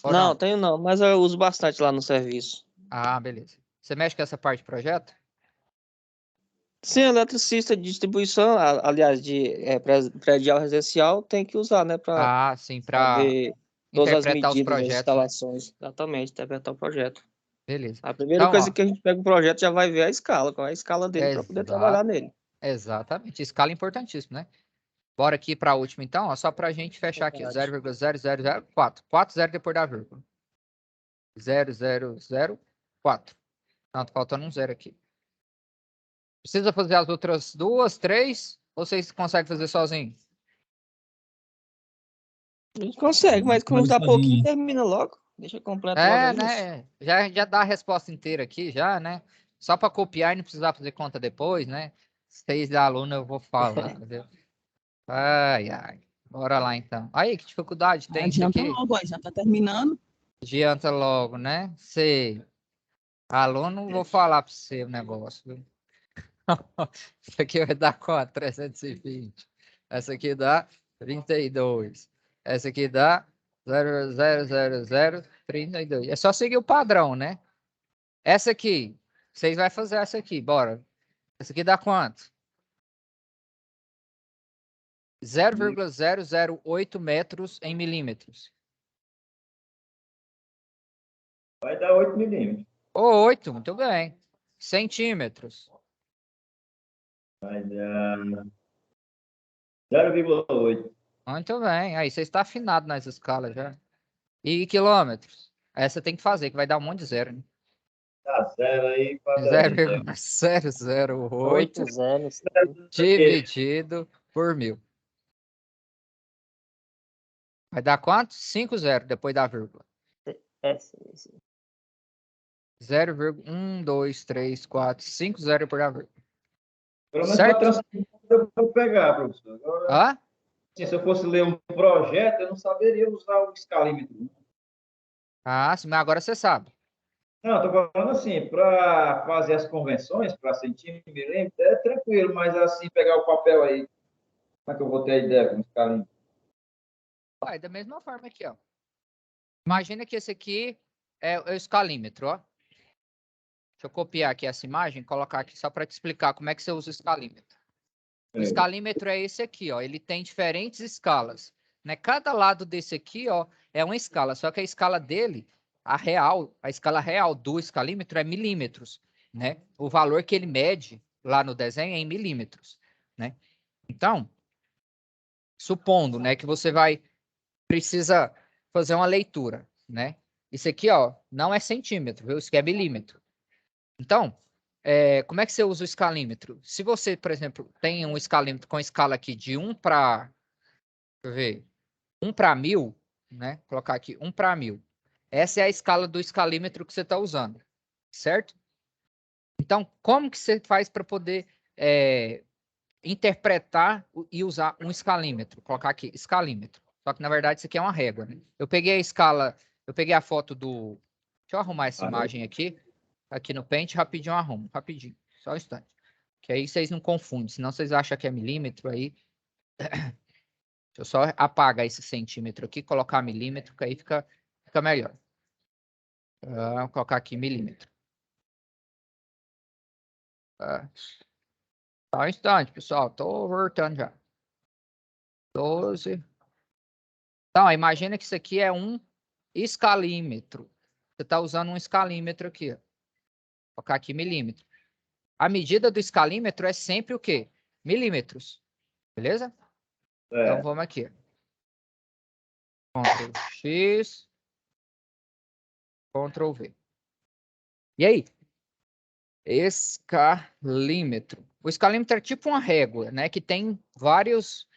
Ou Não, não? tenho não, mas eu uso bastante lá no serviço. Ah, beleza. Você mexe com essa parte de projeto? Sim, eletricista de distribuição, aliás, de predial residencial, tem que usar, né? Para Ah, sim, para saber todas as interpretar os medidas das projetos, né? instalações. Exatamente, interpretar o projeto. Beleza. A primeira Então, coisa ó, que a gente pega o projeto já vai ver a escala, qual é a escala dele para poder trabalhar nele. Exatamente. Escala importantíssima, né? Bora aqui para a última, então, ó, só para a gente fechar aqui. 0,0004. 4 0 depois da vírgula. 0004. Não, tá faltando um zero aqui. Precisa fazer as outras duas, três? Ou vocês conseguem fazer sozinho? A gente consegue, mas como tá pouquinho, termina logo. Deixa completo logo aí, moço. Né? Já dá a resposta inteira aqui, já, né? Só para copiar e não precisar fazer conta depois, né? 6 da aluna eu vou falar, entendeu? Ai, ai. Bora lá, então. Aí, que dificuldade tem isso Adianta aqui? logo, ó, já tá terminando. Adianta logo, né? Sei. Aluno, vou falar para você o negócio, viu? Isso aqui vai dar quanto? 320. Essa aqui dá 32. Essa aqui dá 0,00032. É só seguir o padrão, né? Essa aqui, vocês vão fazer essa aqui, bora. Essa aqui dá quanto? 0,008 metros em milímetros. Vai dar 8 milímetros. 8, muito bem. Centímetros. Vai dar 0,8. Muito bem. Aí você está afinado nas escalas já. E quilômetros? Essa tem que fazer, que vai dar um monte de zero, né? Tá zero aí para 0,008 zeros. dividido por 1000. Vai dar quanto? 5 zero depois da vírgula. Sim. 0,1, 2, 3, 4, 5 zero depois da vírgula. Pelo menos Certo? para transferir eu vou pegar, professor. Agora, Hã? se eu fosse ler um projeto, eu não saberia usar o escalímetro. Ah, sim, mas agora você sabe. Não, estou falando assim, para fazer as convenções, para centímetro, milímetro, é tranquilo, mas assim, pegar o papel aí, como é que eu vou ter a ideia com o escalímetro? Vai, da mesma forma aqui, ó. Imagina que esse aqui é o escalímetro, ó. Deixa eu copiar aqui essa imagem e colocar aqui só para te explicar como é que você usa o escalímetro. O escalímetro é esse aqui, ó. Ele tem diferentes escalas, né? Cada lado desse aqui, ó, é uma escala. Só que a escala dele, a escala real do escalímetro é milímetros, né? O valor que ele mede lá no desenho é em milímetros, né? Então, supondo, né, que você precisa fazer uma leitura, né? Isso aqui, ó, não é centímetro, viu? Isso aqui é milímetro. Então, como é que você usa o escalímetro? Se você, por exemplo, tem um escalímetro com escala aqui de 1 para, deixa eu ver, 1 para 1000, né? Vou colocar aqui 1 para 1000. Essa é a escala do escalímetro que você está usando, certo? Então, como que você faz para poder interpretar e usar um escalímetro? Vou colocar aqui, escalímetro. Só que, na verdade, isso aqui é uma régua, né? Eu peguei a escala, eu peguei a foto do... Deixa eu arrumar essa imagem aqui. Aqui no Paint, rapidinho eu arrumo, rapidinho, só um instante. Que aí vocês não confundem, senão vocês acham que é milímetro aí. Deixa eu só apagar esse centímetro aqui, colocar milímetro, que aí fica melhor. Vou colocar aqui milímetro. Só um instante, pessoal, tô voltando já. 12. Então, imagina que isso aqui é um escalímetro. Você está usando um escalímetro aqui, ó. Vou colocar aqui milímetro. A medida do escalímetro é sempre o quê? Milímetros. Beleza? Então, vamos aqui. Ctrl X. Ctrl V. E aí? Escalímetro. O escalímetro é tipo uma régua, né? Que tem várias...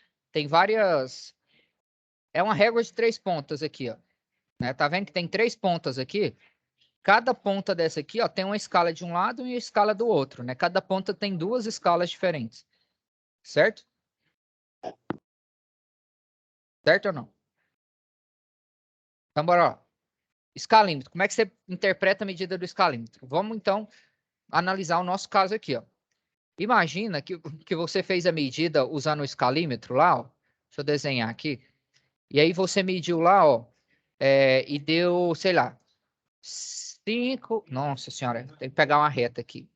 É uma régua de 3 pontas aqui, ó. Né? Tá vendo que tem 3 pontas aqui? Cada ponta dessa aqui, ó, tem uma escala de um lado e uma escala do outro, né? Cada ponta tem 2 escalas diferentes. Certo? Certo ou não? Então, bora lá. Escalímetro. Como é que você interpreta a medida do escalímetro? Vamos, então, analisar o nosso caso aqui, ó. Imagina que você fez a medida usando o escalímetro lá, ó. Deixa eu desenhar aqui. E aí você mediu lá, ó, e deu, sei lá, 5... Nossa senhora, tem que pegar uma reta aqui.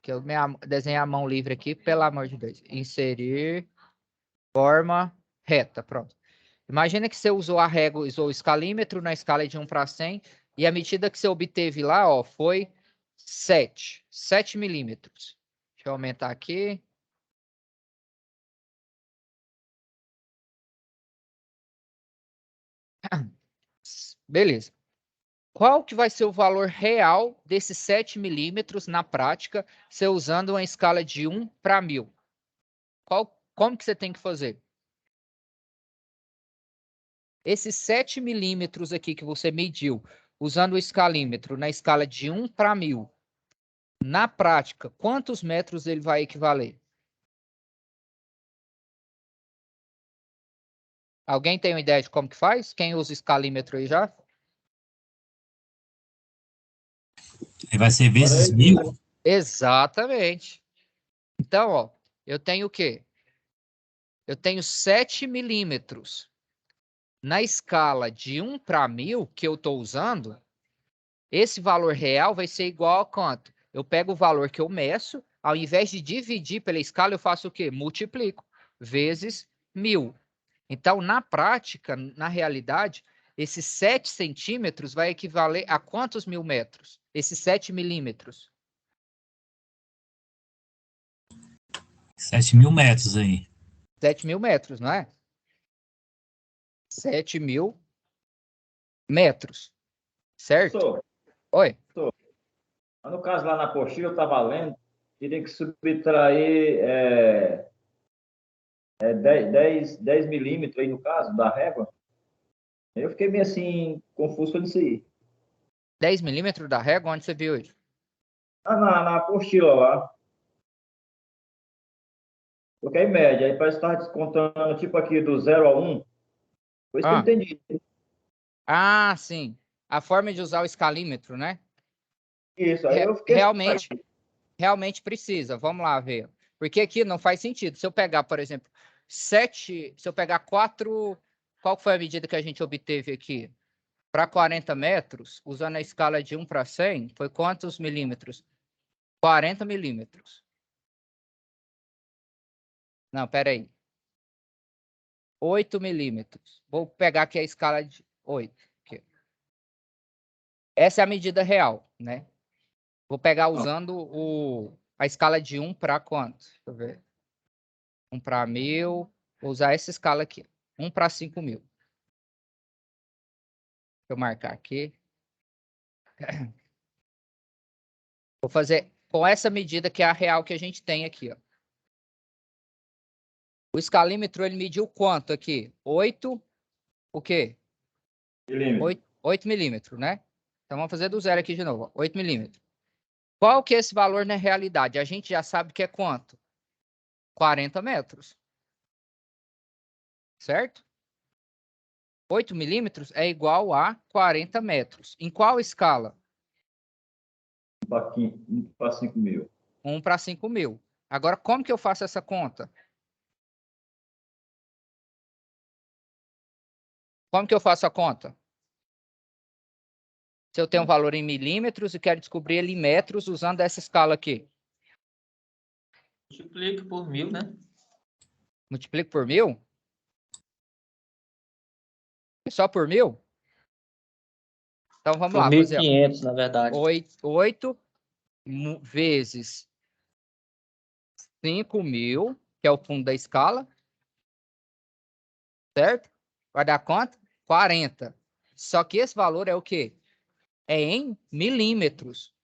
que eu desenhei a mão livre aqui, pelo amor de Deus. Inserir forma reta, pronto. Imagina que você usou a régua, usou o escalímetro na escala de 1 para 100, e a medida que você obteve lá, ó, foi 7 milímetros. Deixa eu aumentar aqui. Beleza. Qual que vai ser o valor real desses 7 milímetros na prática, você usando uma escala de 1 para 1000? Como que você tem que fazer? Esses 7 milímetros aqui que você mediu, usando o escalímetro na escala de 1 para 1000, na prática, quantos metros ele vai equivaler? Alguém tem uma ideia de como que faz? Quem usa escalímetro aí já? Aí vai ser vezes 1000? Exatamente. Então, ó, eu tenho o quê? Eu tenho 7 milímetros. Na escala de 1 para 1000 que eu estou usando, esse valor real vai ser igual a quanto? Eu pego o valor que eu meço, ao invés de dividir pela escala, eu faço o quê? Multiplico vezes 1000. Então, na prática, na realidade, esses 7 centímetros vai equivaler a quantos mil metros? Esses 7 milímetros. 7.000 metros aí. 7.000 metros, não é? 7.000 metros. Certo? Professor, Oi. no caso lá na apostila, eu estava lendo, teria que subtrair 10 milímetros aí no caso, da régua. Eu fiquei meio assim, confuso com isso aí. 10 milímetros da régua, onde você viu hoje? Na apostila lá. Porque aí média, aí parece que estava descontando, tipo aqui, do 0 a 1. Foi isso que eu entendi. Ah, sim. A forma de usar o escalímetro, né? Isso, aí eu fiquei Realmente precisa. Vamos lá ver. Porque aqui não faz sentido. Se eu pegar, por exemplo, 7, se eu pegar 4, qual foi a medida que a gente obteve aqui? Para 40 metros, usando a escala de 1 para 100, foi quantos milímetros? 40 milímetros. Não, peraí. 8 milímetros. Vou pegar aqui a escala de 8. Aqui. Essa é a medida real, né? Vou pegar usando a escala de 1 para quanto? Deixa eu ver. 1 para 1000. Vou usar essa escala aqui. 1 para 5.000. Deixa eu marcar aqui. Vou fazer com essa medida que é a real que a gente tem aqui, ó. O escalímetro, ele mediu quanto aqui? 8, o quê? 8 milímetros, né? Então, vamos fazer do zero aqui de novo. Ó. 8 milímetros. Qual que é esse valor na realidade? A gente já sabe que é quanto? 40 metros. Certo? 8 milímetros é igual a 40 metros. Em qual escala? 1 para 5.000. 1 para 5.000. Agora, como que eu faço essa conta? Como que eu faço a conta? Se eu tenho um valor em milímetros e quero descobrir ele em metros usando essa escala aqui. Multiplica por 1000, né? Multiplico por 1000? Só por 1000? Então, vamos Por lá. 1.500, na verdade. 8 vezes 5.000, que é o fundo da escala. Certo? Vai dar quanto? 40. Só que esse valor é o quê? É em milímetros.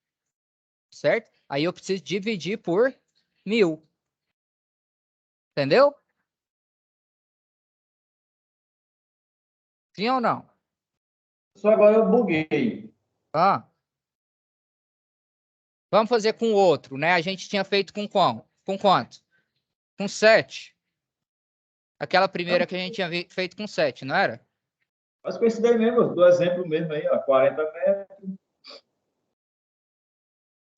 Certo? Aí eu preciso dividir por 1000. Entendeu? Sim ou não? Só agora eu buguei. Ah. Vamos fazer com o outro, né? A gente tinha feito com qual? Com quanto? Com 7. Aquela primeira que a gente tinha feito com 7, não era? Mas com esse daí mesmo, do exemplo mesmo aí, ó, 40 metros.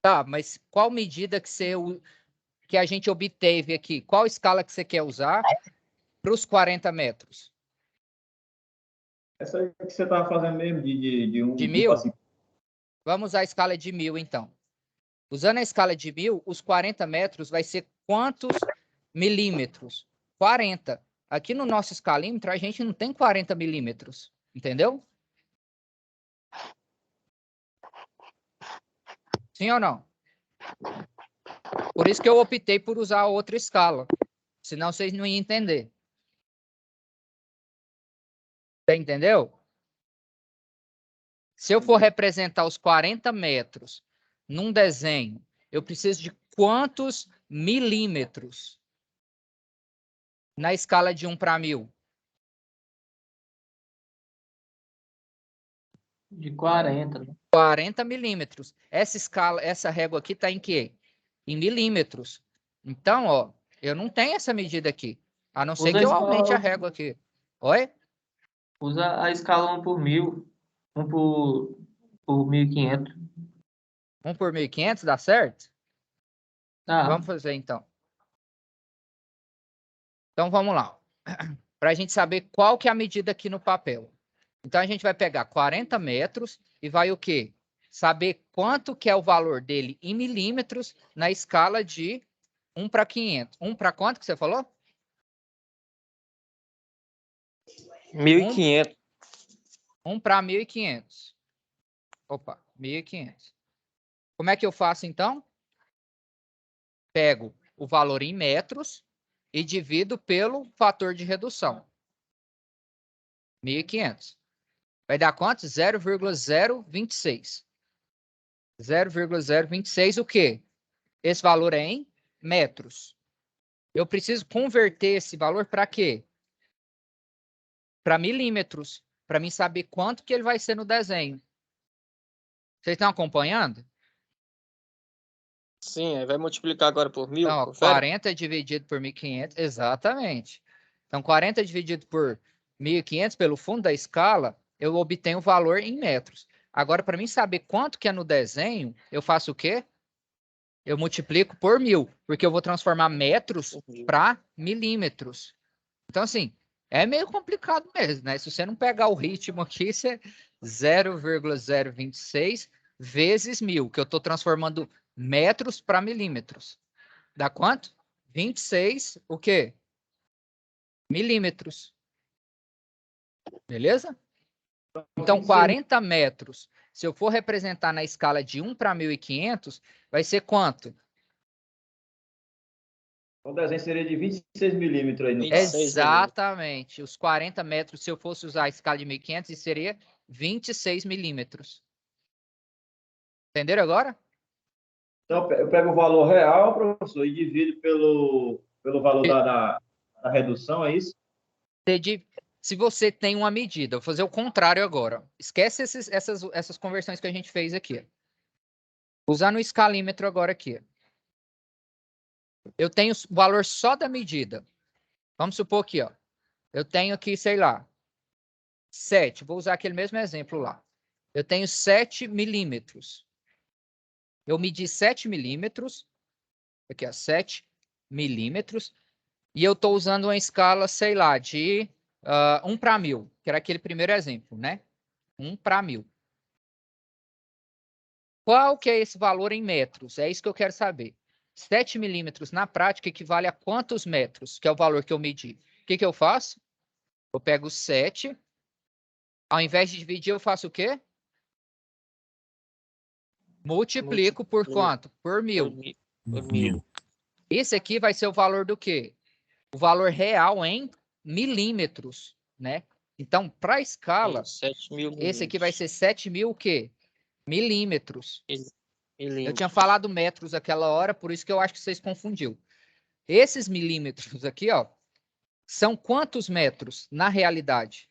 Tá, mas qual medida que a gente obteve aqui? Qual escala que você quer usar para os 40 metros? Essa aí que você estava fazendo mesmo, de 1 De para 1000? 5. Vamos usar a escala de 1000, então. Usando a escala de 1000, os 40 metros vai ser quantos milímetros? 40. Aqui no nosso escalímetro, a gente não tem 40 milímetros, entendeu? Sim ou não? Por isso que eu optei por usar a outra escala. Senão vocês não iam entender. Você entendeu? Se eu for representar os 40 metros num desenho, eu preciso de quantos milímetros na escala de 1 para 1000? De 40, né? 40 milímetros. Essa escala, essa régua aqui está em quê? Em milímetros. Então, ó, eu não tenho essa medida aqui. A não ser Usa que a eu aumente a escala, régua aqui. Oi? usa a escala 1 por 1000, 1 por 1500. 1 por 1500 dá certo? Tá. Vamos fazer então. Então, vamos lá. Para a gente saber qual que é a medida aqui no papel. Então, a gente vai pegar 40 metros e vai o quê? Saber quanto que é o valor dele em milímetros na escala de 1 para 500. 1 para quanto que você falou? 1500. 1 para 1500. Opa, 1500. Como é que eu faço, então? Pego o valor em metros e divido pelo fator de redução. 1500. Vai dar quanto? 0,026. 0,026 o quê? Esse valor é em metros. Eu preciso converter esse valor para quê? Para milímetros. Para mim saber quanto que ele vai ser no desenho. Vocês estão acompanhando? Sim, aí vai multiplicar agora por 1000, Então, ó, confere? 40 dividido por 1500, exatamente. Então, 40 dividido por 1500 pelo fundo da escala, eu obtenho o valor em metros. Agora, para mim saber quanto que é no desenho, eu faço o quê? Eu multiplico por 1000, porque eu vou transformar metros para milímetros. Então, assim, é meio complicado mesmo, né? Se você não pegar o ritmo aqui, isso é 0,026 vezes 1000, que eu estou transformando metros para milímetros. Dá quanto? 26, o quê? Milímetros. Beleza? Então, 40 metros, se eu for representar na escala de 1 para 1500, vai ser quanto? O desenho seria de 26 milímetros aí no 26 caso. Exatamente. Os 40 metros, se eu fosse usar a escala de 1500, seria 26 milímetros. Entenderam agora? Então, eu pego o valor real, professor, e divido pelo valor da redução, é isso? Se você tem uma medida, vou fazer o contrário agora. Esquece essas conversões que a gente fez aqui. Usando o escalímetro agora aqui. Eu tenho o valor só da medida. Vamos supor aqui, ó. Eu tenho aqui, sei lá, 7. Vou usar aquele mesmo exemplo lá. Eu tenho 7 milímetros. Eu medi 7 milímetros. Aqui, ó, 7 milímetros. E eu estou usando uma escala, sei lá, de 1 para 1000, que era aquele primeiro exemplo, né? 1 para 1000. Qual que é esse valor em metros? É isso que eu quero saber. 7 milímetros na prática equivale a quantos metros? Que é o valor que eu medi. O que eu faço? Eu pego 7. Ao invés de dividir, eu faço o quê? Multiplico por quanto? Por 1000. Por 1000. Esse aqui vai ser o valor do quê? O valor real em milímetros, né? Então, para a escala, 7.000 esse aqui vai ser 7.000 o quê? Milímetros. Eu tinha falado metros aquela hora, por isso que eu acho que vocês confundiu. Esses milímetros aqui, ó, são quantos metros na realidade?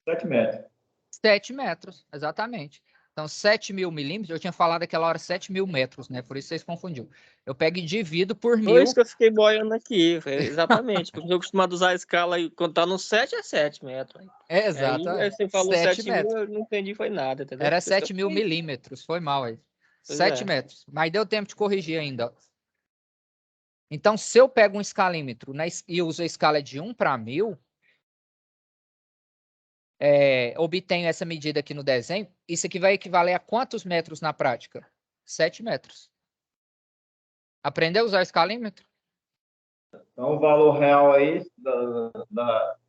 7 metros. 7 metros, exatamente. Então, 7.000 milímetros, eu tinha falado aquela hora 7.000 metros, né? Por isso vocês confundiu. Eu pego e divido por 1000. Por isso que eu fiquei boiando aqui, exatamente. Porque eu estou acostumado a usar a escala e quando tá no 7 é 7 metros. Exato. Aí você falou 7 7.000, metros. eu não entendi, foi nada, entendeu? Era Por isso que eu 7.000 fiquei- milímetros, foi mal aí. Pois 7 é. metros. Mas deu tempo de corrigir ainda. Então, se eu pego um escalímetro e uso a escala de 1 para 1000, obtenho essa medida aqui no desenho, isso aqui vai equivaler a quantos metros na prática? 7 metros. Aprendeu a usar escalímetro? Então, o valor real aí do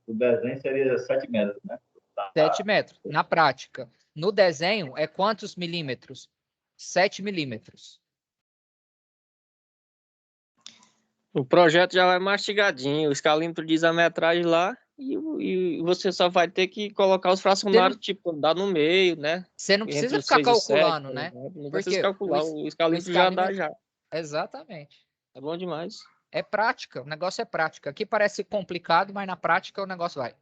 desenho seria 7 metros, né? 7 metros. Na prática. No desenho, é quantos milímetros? 7 milímetros. O projeto já vai mastigadinho, o escalímetro diz a metragem lá e você só vai ter que colocar os fracionários, tipo, dar no meio, né? Você não precisa Entre os ficar 6 e 7, calculando, né? não Porque precisa calcular, o escalímetro já dá já. Exatamente. É bom demais. É prática, o negócio é prática. Aqui parece complicado, mas na prática o negócio vai.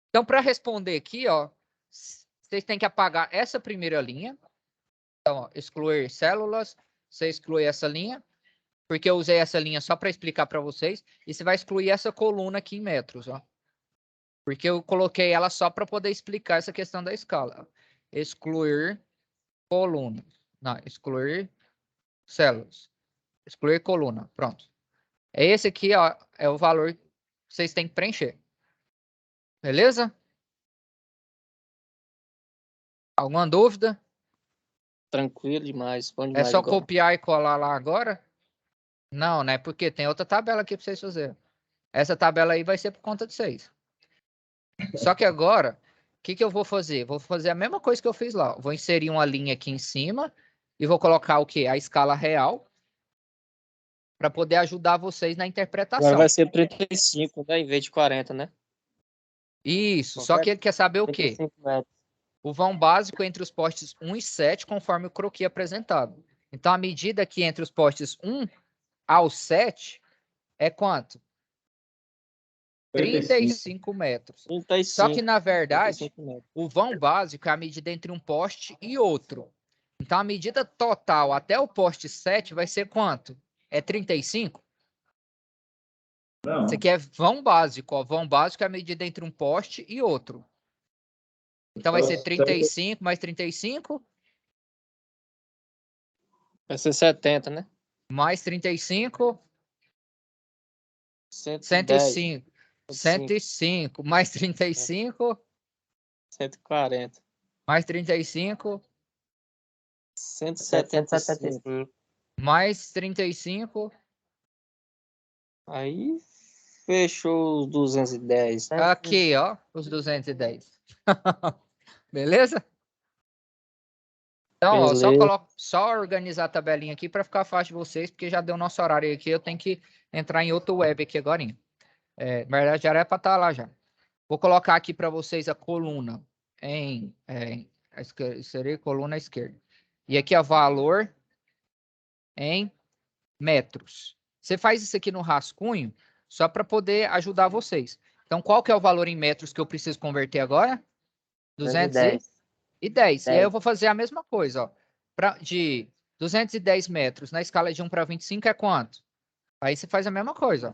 Então, para responder aqui, ó, vocês têm que apagar essa primeira linha. Então, ó, excluir células, você exclui essa linha, porque eu usei essa linha só para explicar para vocês, e você vai excluir essa coluna aqui em metros, ó. Porque eu coloquei ela só para poder explicar essa questão da escala. Excluir coluna. Não, excluir células. Excluir coluna. Pronto. Esse aqui, ó, é o valor que vocês têm que preencher. Beleza? Alguma dúvida? Tranquilo demais, bom É demais só agora. copiar e colar lá agora? Não, né? Porque tem outra tabela aqui para vocês fazerem. Essa tabela aí vai ser por conta de vocês. Só que agora, o que eu vou fazer? Vou fazer a mesma coisa que eu fiz lá. Vou inserir uma linha aqui em cima e vou colocar o quê? A escala real para poder ajudar vocês na Agora interpretação. vai ser 35, né? Em vez de 40, né? Isso, só que ele quer saber o quê? 35 metros. O vão básico entre os postes 1 e 7, conforme o croquis apresentado. Então, a medida aqui entre os postes 1 ao 7 é quanto? 35 metros. 35. Só que, na verdade, 35 metros. o vão básico é a medida entre um poste e outro. Então, a medida total até o poste 7 vai ser quanto? É 35? Não. Isso aqui é vão básico. Ó. Vão básico é a medida entre um poste e outro. Então, vai ser 35 mais 35 Vai ser 70, né? mais 35, 110, 105. 105 mais 35 140, mais 35 175. 775. mais 35. Aí fechou os 210. Aqui, ó, os 210. Beleza? Então, ó, só organizar a tabelinha aqui para ficar fácil de vocês, porque já deu nosso horário aqui. Eu tenho que entrar em outro web aqui agora. Na verdade, já era para estar lá já. Vou colocar aqui para vocês a coluna seria coluna esquerda. E aqui é valor em metros. Você faz isso aqui no rascunho só para poder ajudar vocês. Então, qual que é o valor em metros que eu preciso converter agora? 210. E aí eu vou fazer a mesma coisa, ó. De 210 metros na escala de 1 para 25 é quanto? Aí você faz a mesma coisa, ó,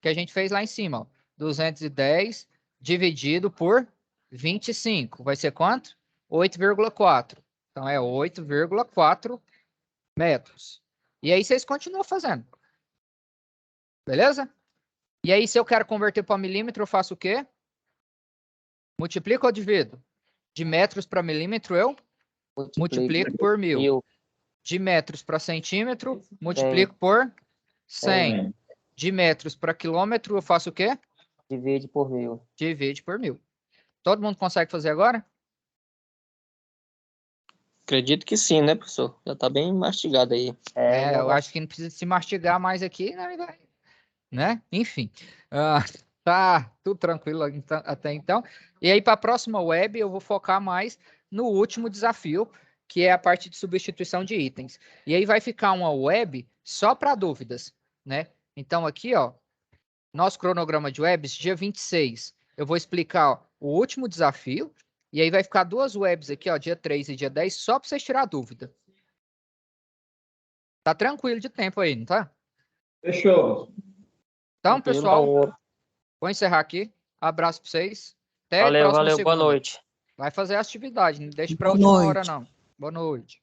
que a gente fez lá em cima, ó. 210 dividido por 25. Vai ser quanto? 8,4. Então, é 8,4 metros. E aí vocês continuam fazendo. Beleza? E aí, se eu quero converter para milímetro, eu faço o quê? Multiplico ou divido? De metros para milímetro, eu multiplico por 1000. De metros para centímetro, multiplico por 100. De metros para quilômetro, eu faço o quê? Divide por 1000. Divide por 1000. Todo mundo consegue fazer agora? Acredito que sim, né, professor? Já tá bem mastigado aí. Eu acho que não precisa se mastigar mais aqui, né? Enfim. Tá tudo tranquilo até então. E aí, para a próxima web, eu vou focar mais no último desafio, que é a parte de substituição de itens. E aí vai ficar uma web só para dúvidas, né? Então, aqui, ó, nosso cronograma de webs, dia 26, eu vou explicar, ó, o último desafio, e aí vai ficar 2 webs aqui, ó, dia 3 e dia 10, só para vocês tirar dúvida. Tá tranquilo de tempo aí, não tá? Fechou. Então, pessoal, vou encerrar aqui. Abraço para vocês. Até a próxima segunda. Boa noite. Vai fazer a atividade, não deixe para a última hora, não. Boa noite.